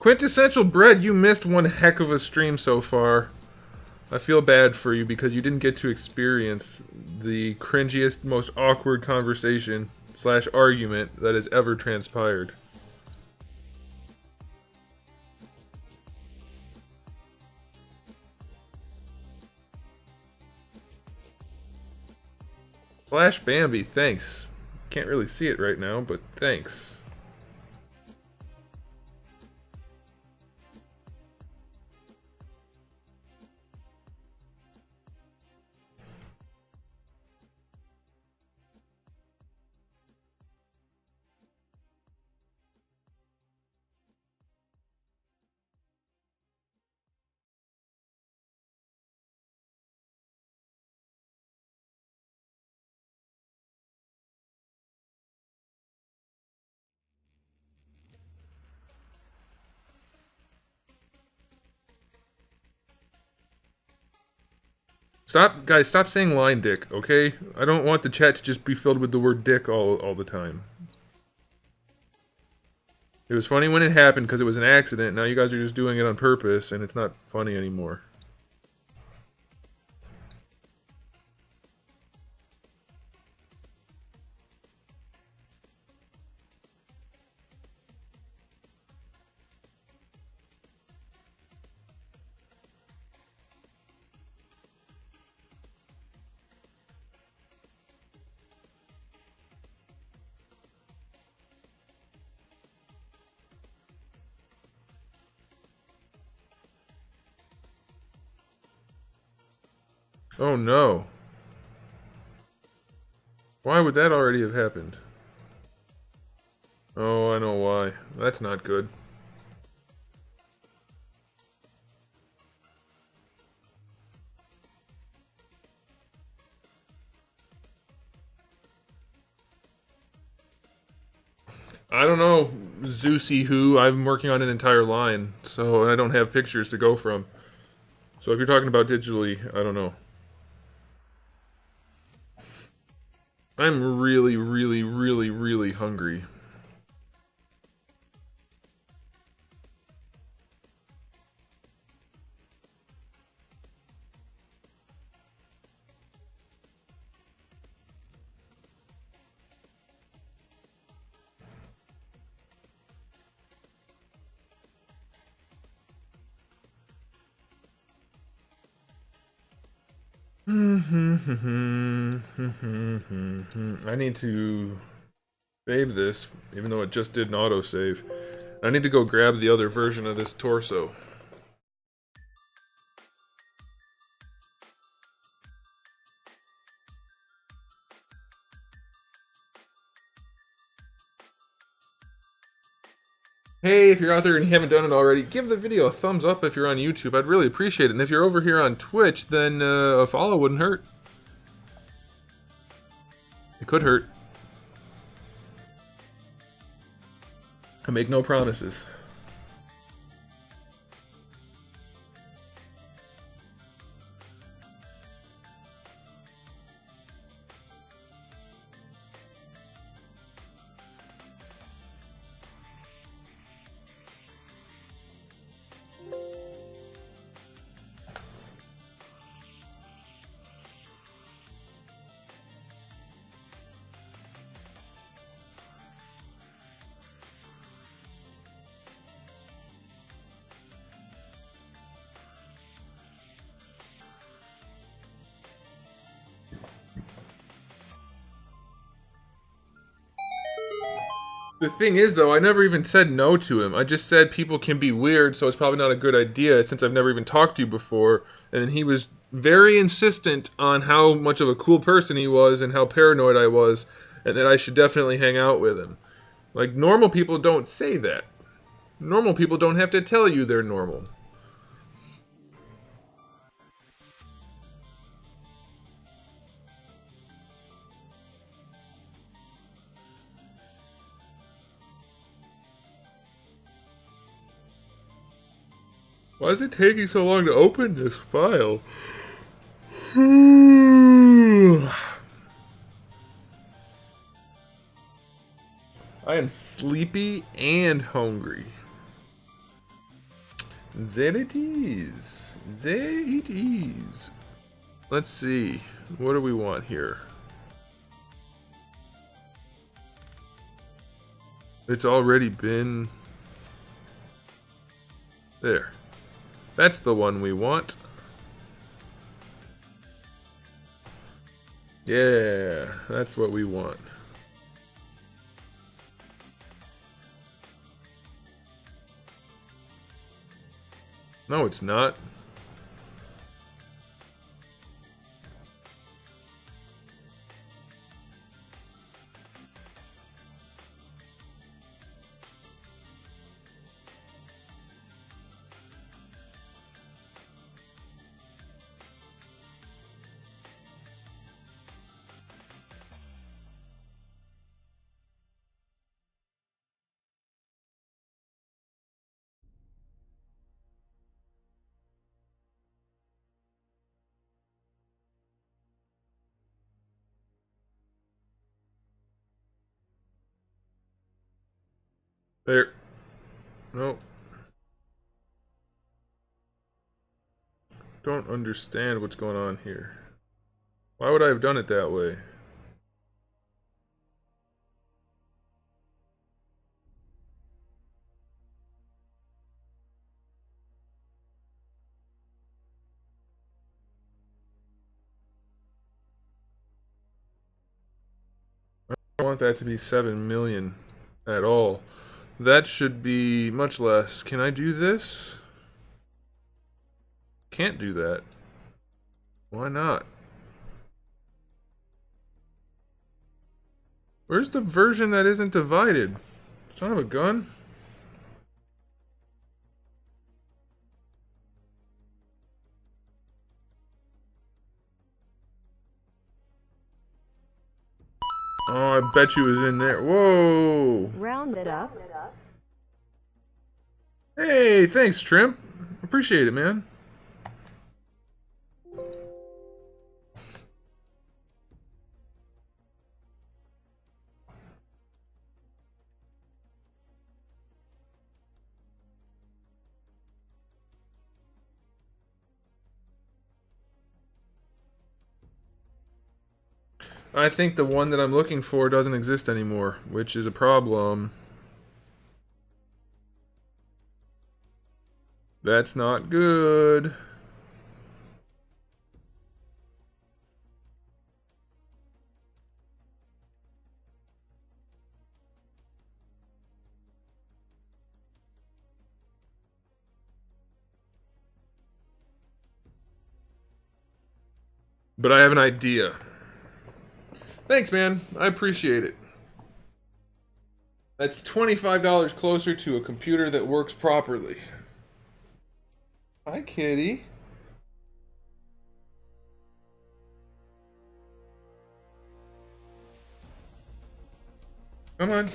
Quintessential Bread, you missed one heck of a stream so far. I feel bad for you because you didn't get to experience the cringiest, most awkward conversation / argument that has ever transpired. Flash Bambi, thanks. Can't really see it right now, but thanks. Stop, guys, stop saying line dick, okay? I don't want the chat to just be filled with the word dick all the time. It was funny when it happened because it was an accident. Now you guys are just doing it on purpose, and it's not funny anymore. Oh no. Why would that already have happened? Oh, I know why. That's not good. I don't know, Zeusy who. I'm working on an entire line, so I don't have pictures to go from. So if you're talking about digitally, I don't know. I'm really, really, really, really hungry. I need to save this, even though it just did an autosave. I need to go grab the other version of this torso. Hey, if you're out there and you haven't done it already, give the video a thumbs up if you're on YouTube. I'd really appreciate it. And if you're over here on Twitch, then a follow wouldn't hurt. It could hurt. I make no promises. The thing is, though, I never even said no to him. I just said people can be weird, so it's probably not a good idea since I've never even talked to you before. And he was very insistent on how much of a cool person he was and how paranoid I was, and that I should definitely hang out with him. Like, normal people don't say that. Normal people don't have to tell you they're normal. Why is it taking so long to open this file? I am sleepy and hungry. There it is. There it is. Let's see. What do we want here? It's already been... There. That's the one we want. Yeah, that's what we want. No, it's not. There. No. Don't understand what's going on here. Why would I have done it that way? I don't want that to be 7 million at all. That should be much less. Can I do this? Can't do that. Why not? Where's the version that isn't divided? Son of a gun. Oh, I bet you was in there. Whoa! Round it up. Hey, thanks, Trimp. Appreciate it, man. I think the one that I'm looking for doesn't exist anymore, which is a problem. That's not good. But I have an idea. Thanks, man. I appreciate it. That's $25 closer to a computer that works properly. Hi, kitty. Come on.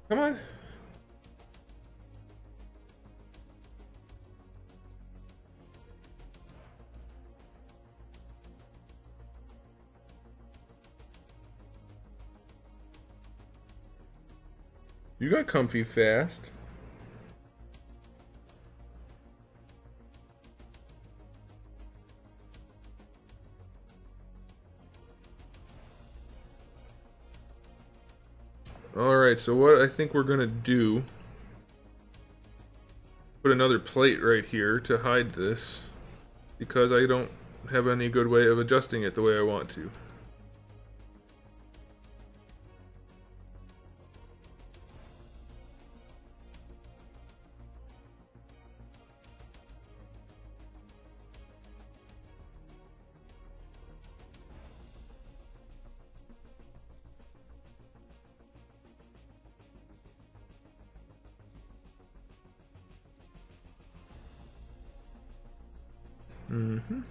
Come on. You got comfy fast. Alright, so what I think we're gonna do, put another plate right here to hide this, because I don't have any good way of adjusting it the way I want to. Mm-hmm.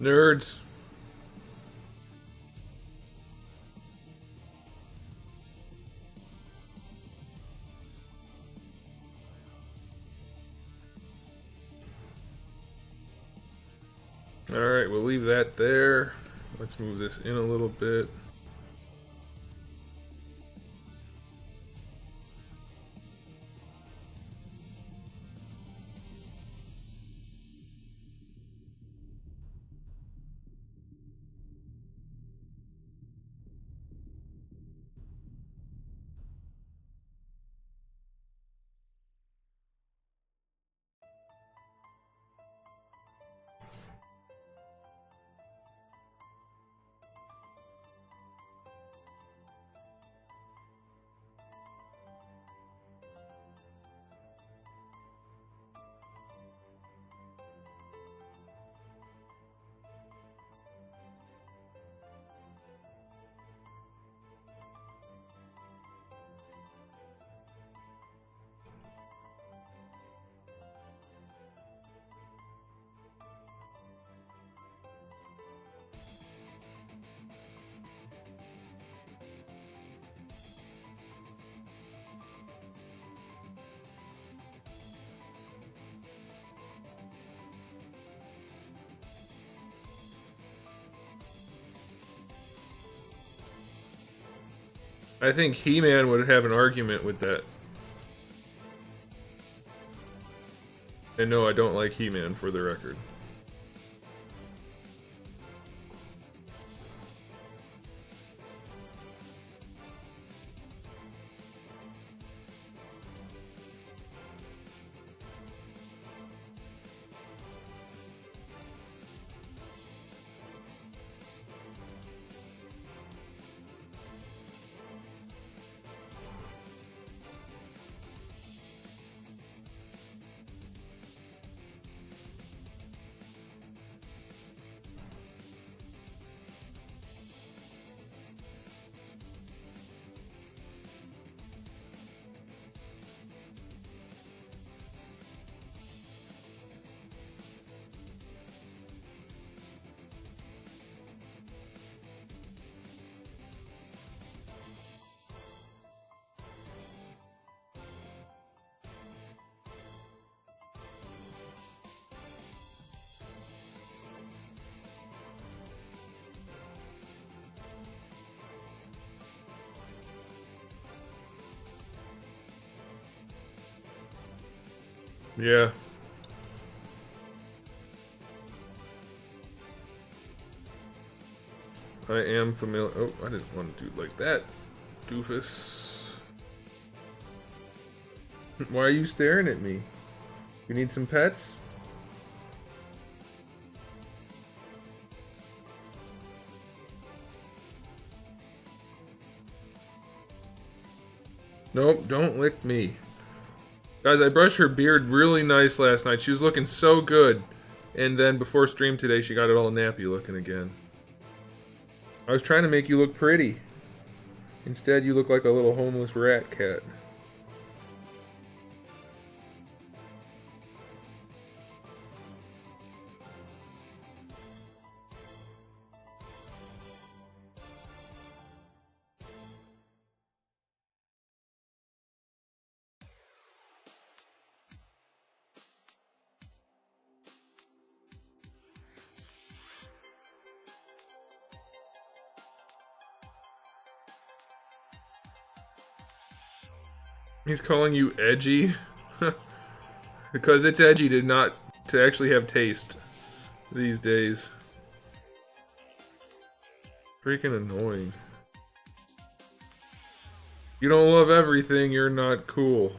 Nerds. Alright, we'll leave that there. Let's move this in a little bit. I think He-Man would have an argument with that. And no, I don't like He-Man, for the record. Yeah. I am familiar. Oh, I didn't want to do it like that. Doofus. Why are you staring at me? You need some pets? Nope, don't lick me. Guys, I brushed her beard really nice last night. She was looking so good. And then before stream today, she got it all nappy looking again. I was trying to make you look pretty. Instead, you look like a little homeless rat cat. He's calling you edgy? Because it's edgy to actually have taste these days. Freaking annoying. You don't love everything, you're not cool.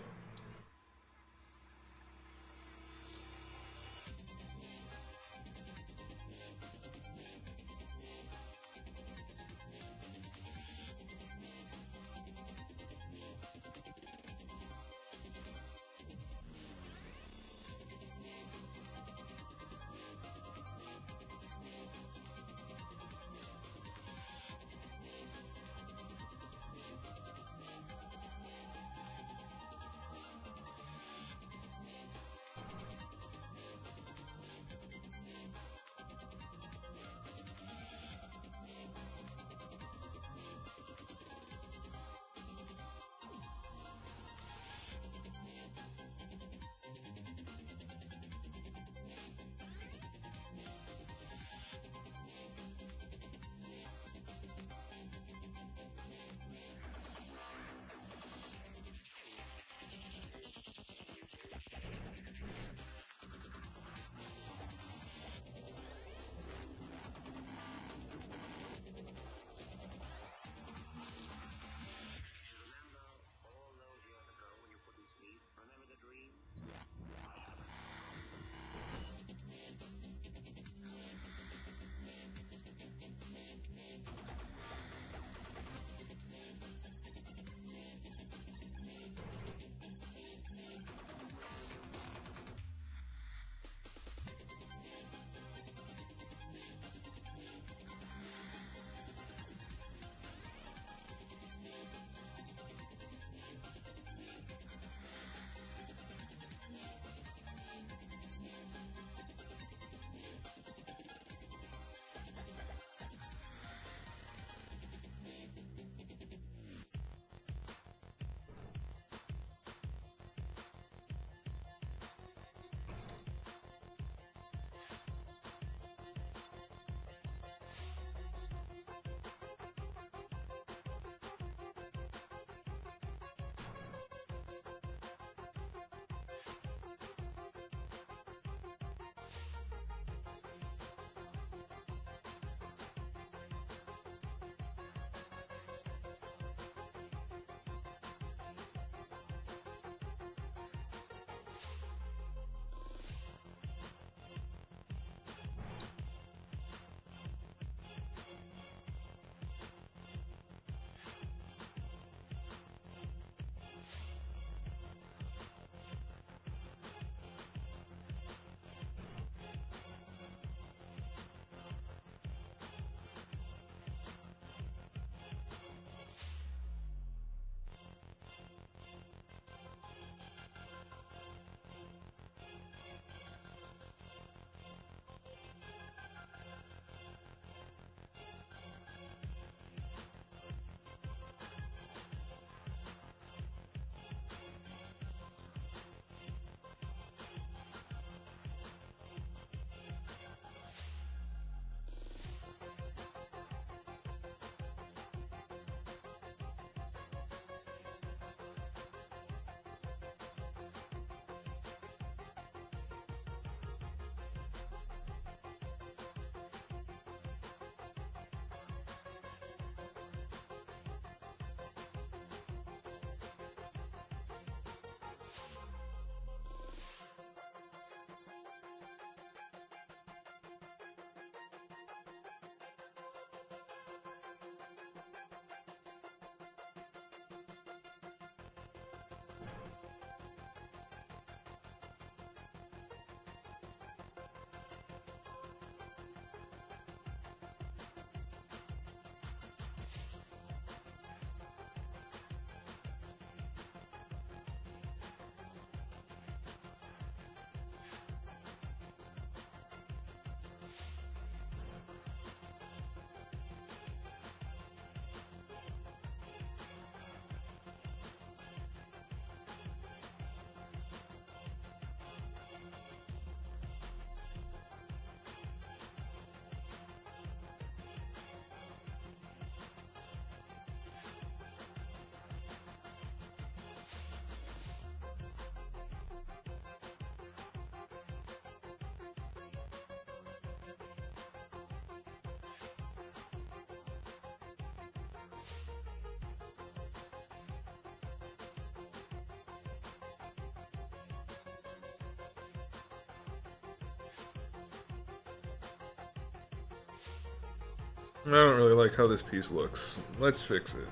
I don't really like how this piece looks. Let's fix it.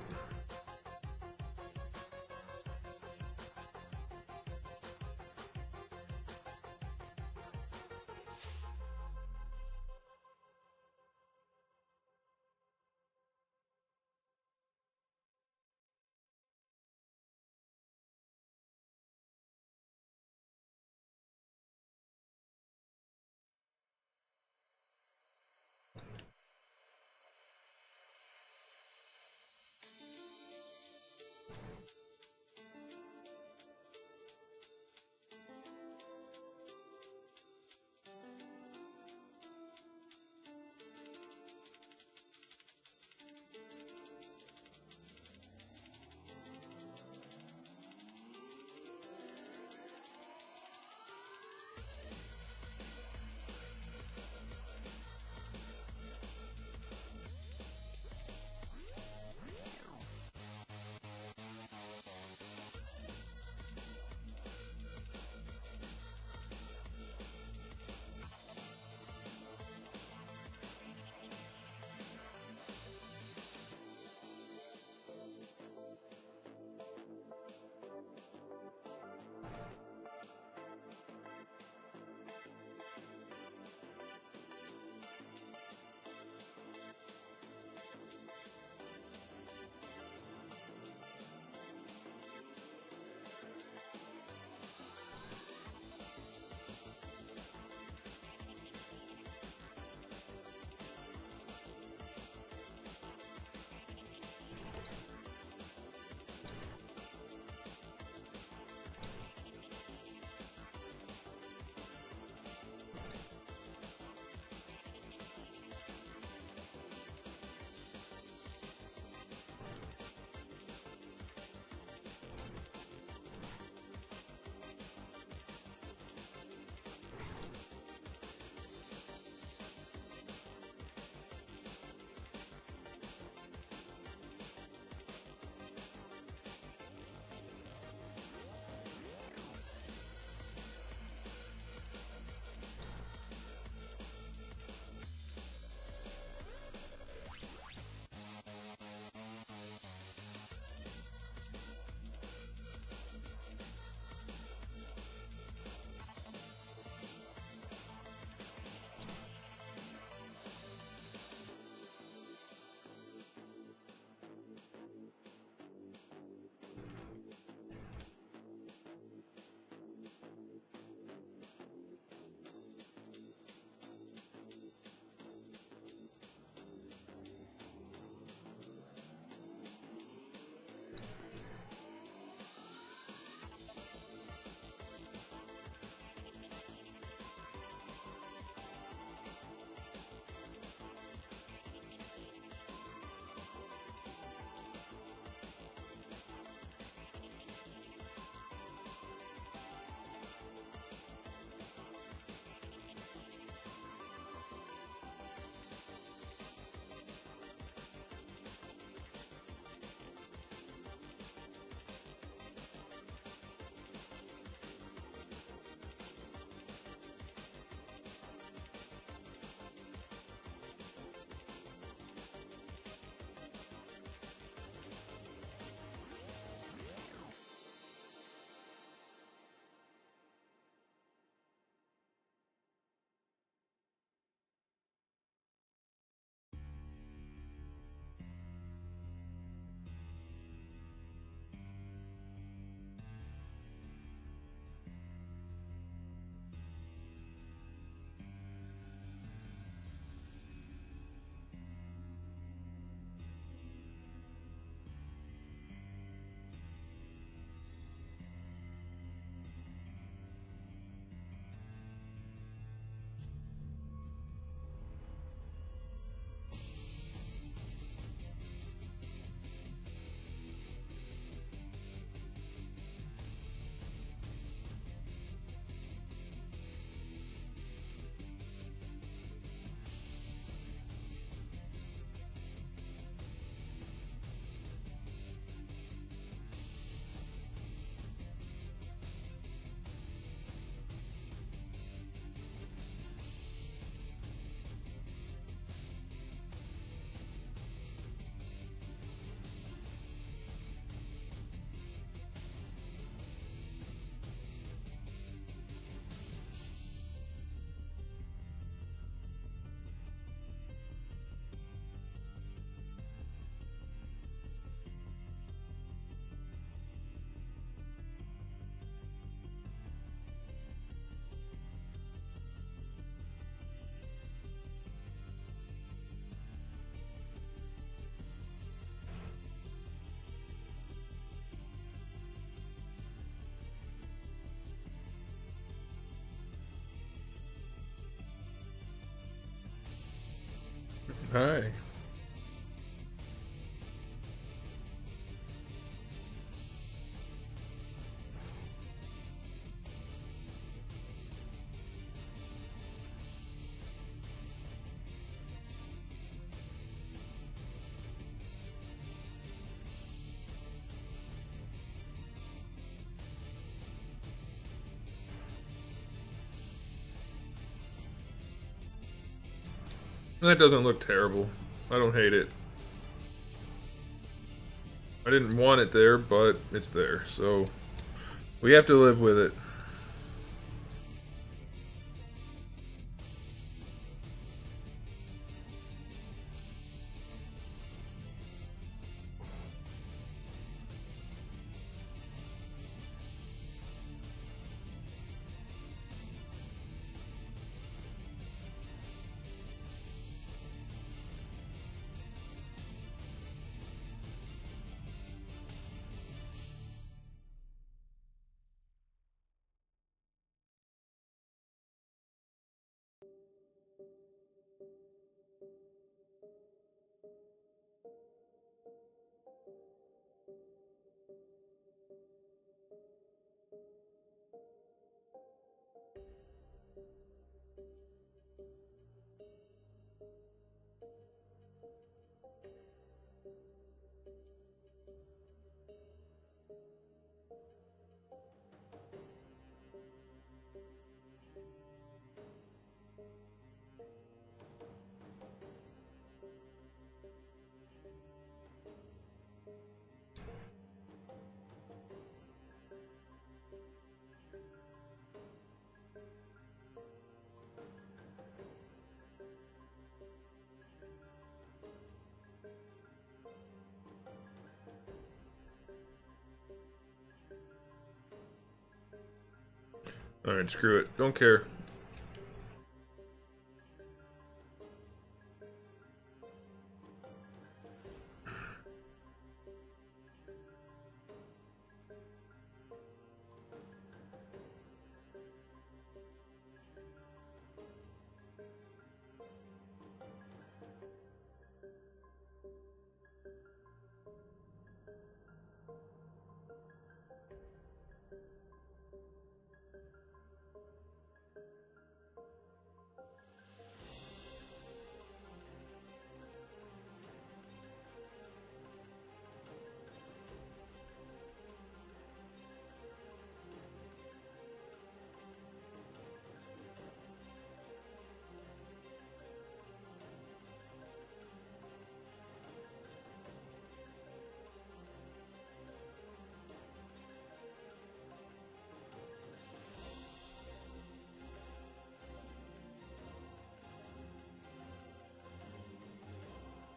Hi. That doesn't look terrible. I don't hate it. I didn't want it there, but it's there, so we have to live with it. Alright, screw it. Don't care.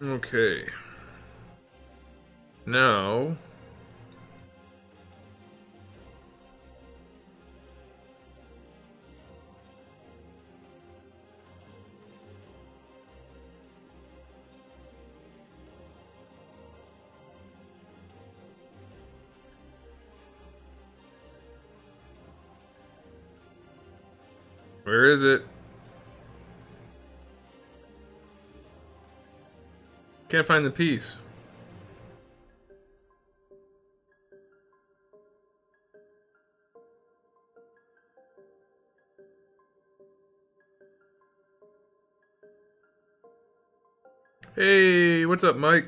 Okay. Now... where is it? Can't find the piece. Hey, what's up, Mike?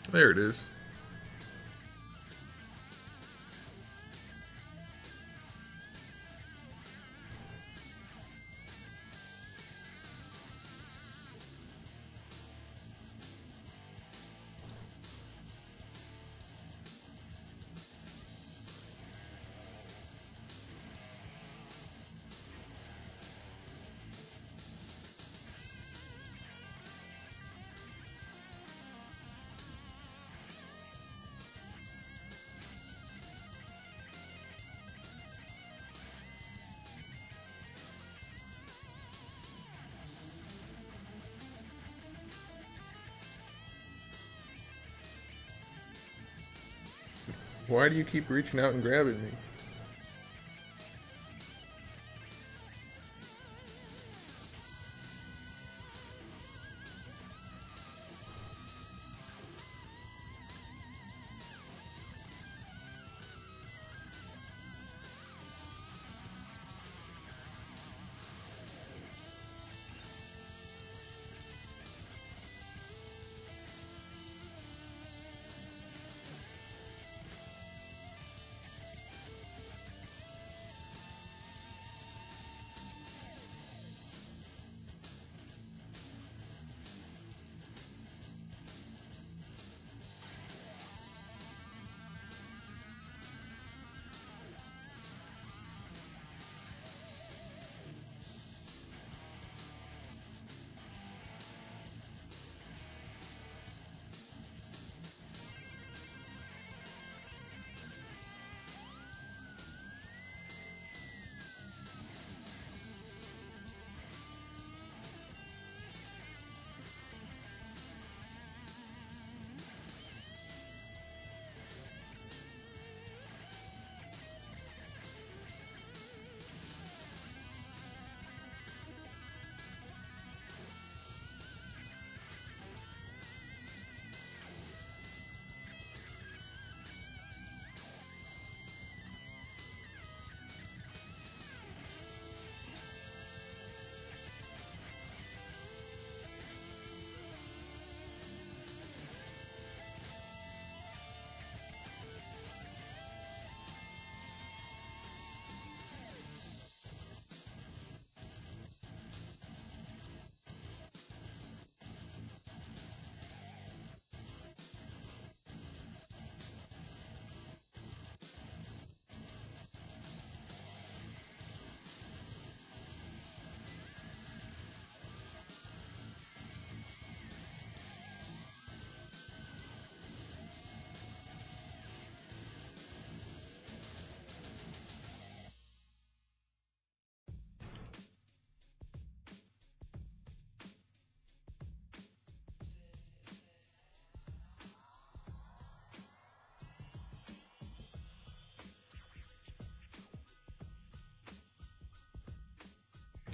There it is. Why do you keep reaching out and grabbing me?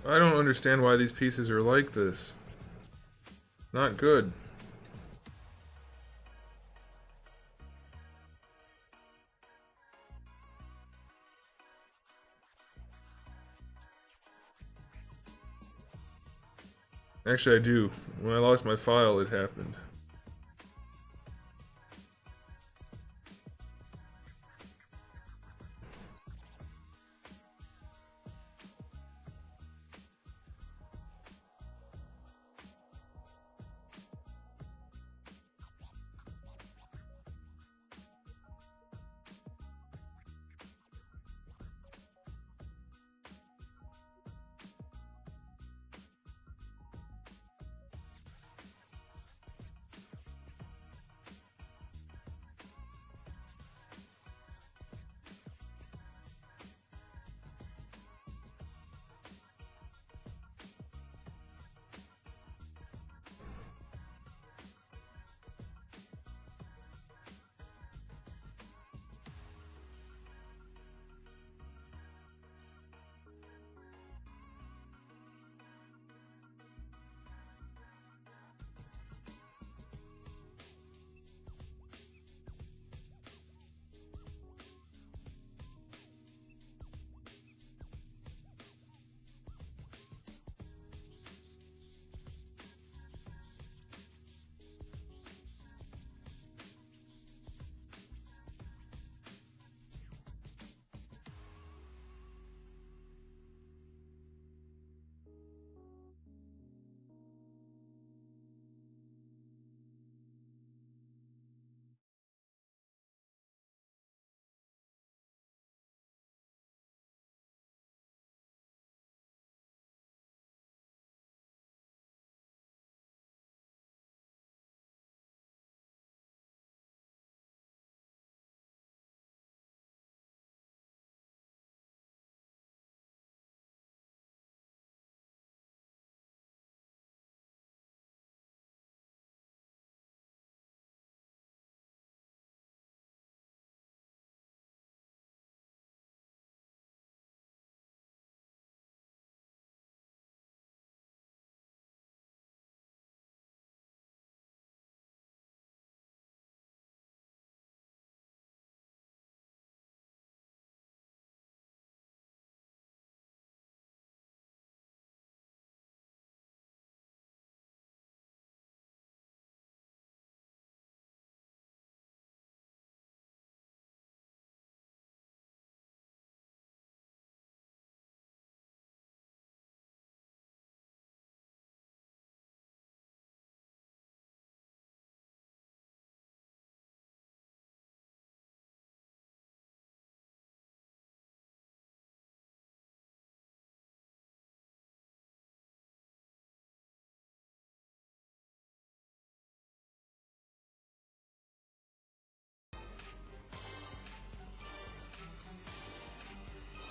I don't understand why these pieces are like this. Not good. Actually, I do. When I lost my file, it happened.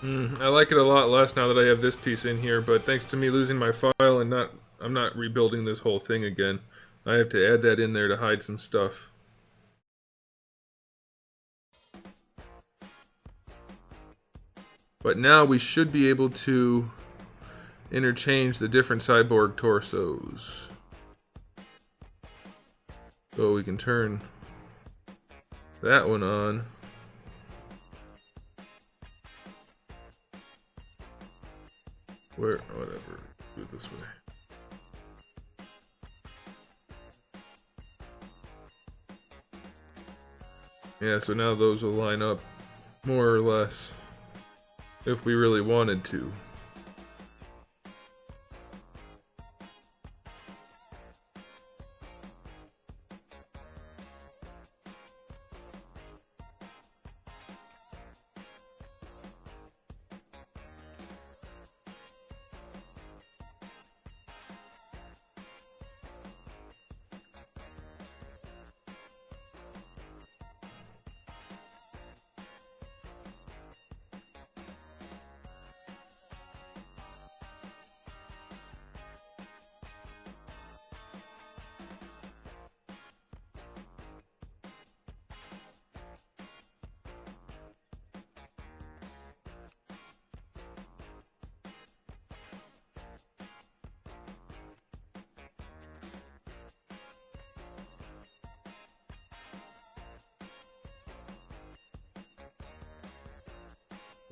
I like it a lot less now that I have this piece in here, but thanks to me losing my file and I'm not rebuilding this whole thing again. I have to add that in there to hide some stuff. But now we should be able to interchange the different cyborg torsos. So we can turn that one on. Whatever. Do it this way. Yeah, so now those will line up more or less if we really wanted to.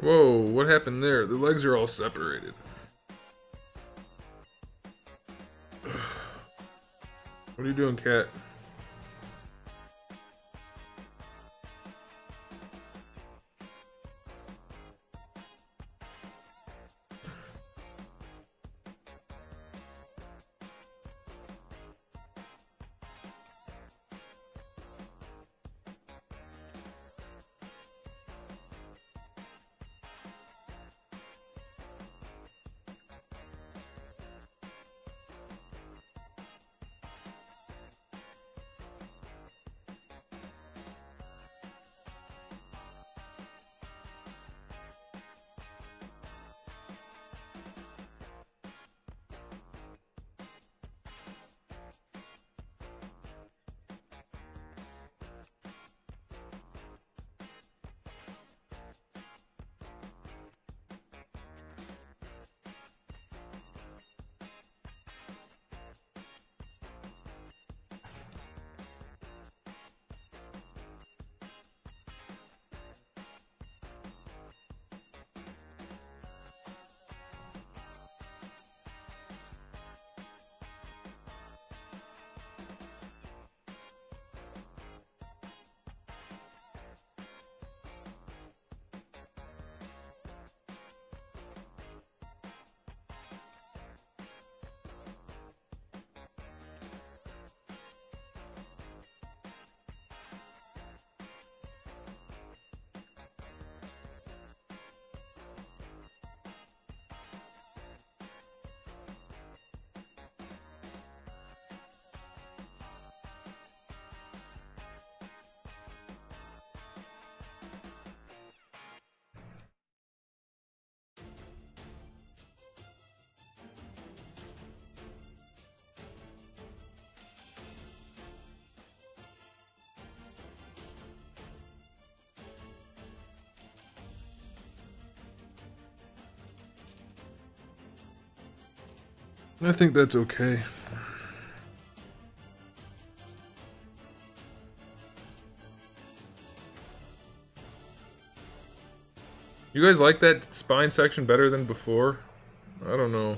Whoa, what happened there? The legs are all separated. What are you doing, cat? I think that's okay. You guys like that spine section better than before? I don't know.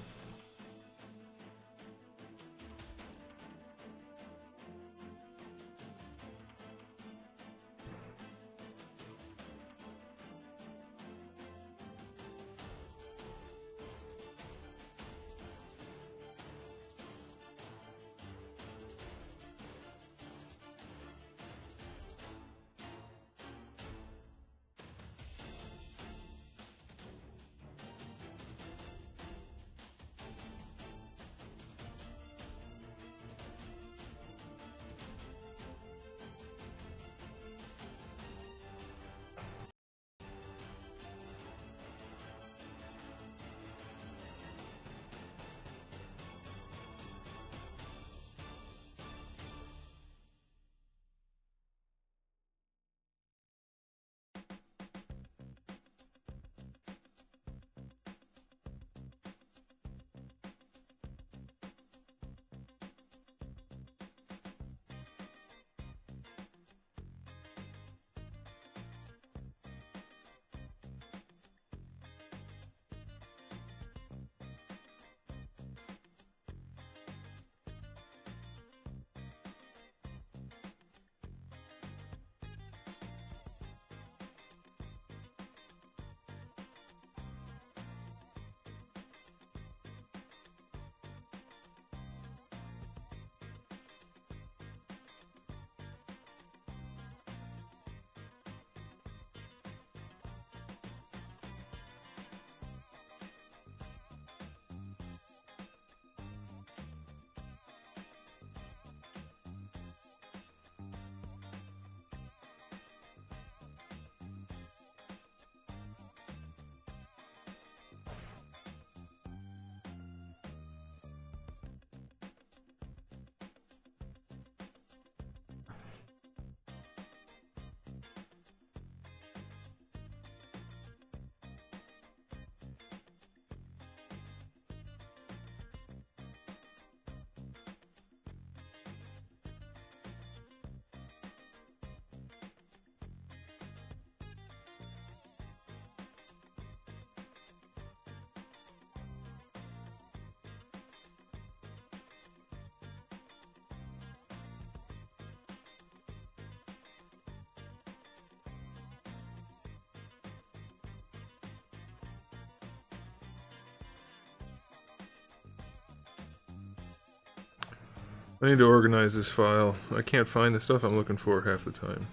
I need to organize this file. I can't find the stuff I'm looking for half the time.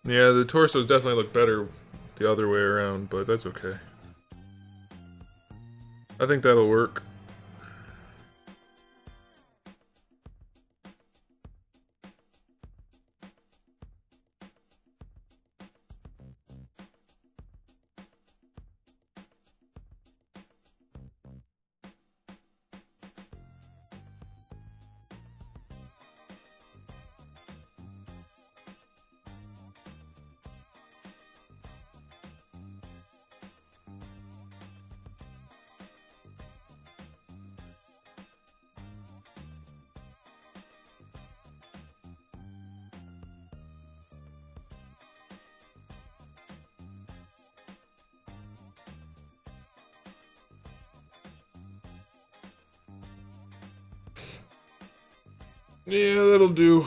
Yeah, the torsos definitely look better the other way around, but that's okay. I think that'll work. Yeah, that'll do.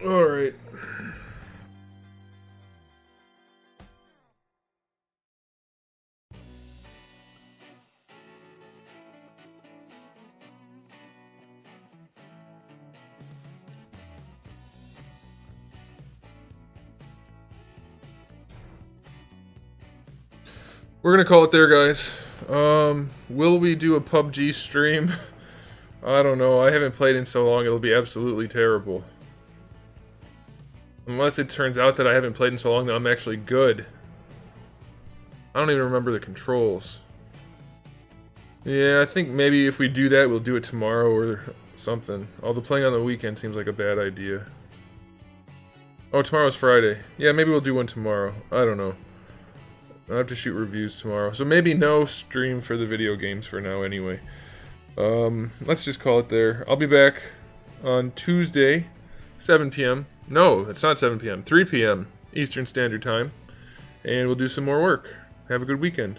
Alright. We're gonna call it there, guys. Will we do a PUBG stream? I don't know. I haven't played in so long, it'll be absolutely terrible. Unless it turns out that I haven't played in so long that I'm actually good. I don't even remember the controls. Yeah, I think maybe if we do that, we'll do it tomorrow or something. Although playing on the weekend seems like a bad idea. Oh, tomorrow's Friday. Yeah, maybe we'll do one tomorrow. I don't know. I'll have to shoot reviews tomorrow. So maybe no stream for the video games for now anyway. Let's just call it there. I'll be back on Tuesday, 7 p.m. No, it's not 7 p.m. 3 p.m. Eastern Standard Time. And we'll do some more work. Have a good weekend.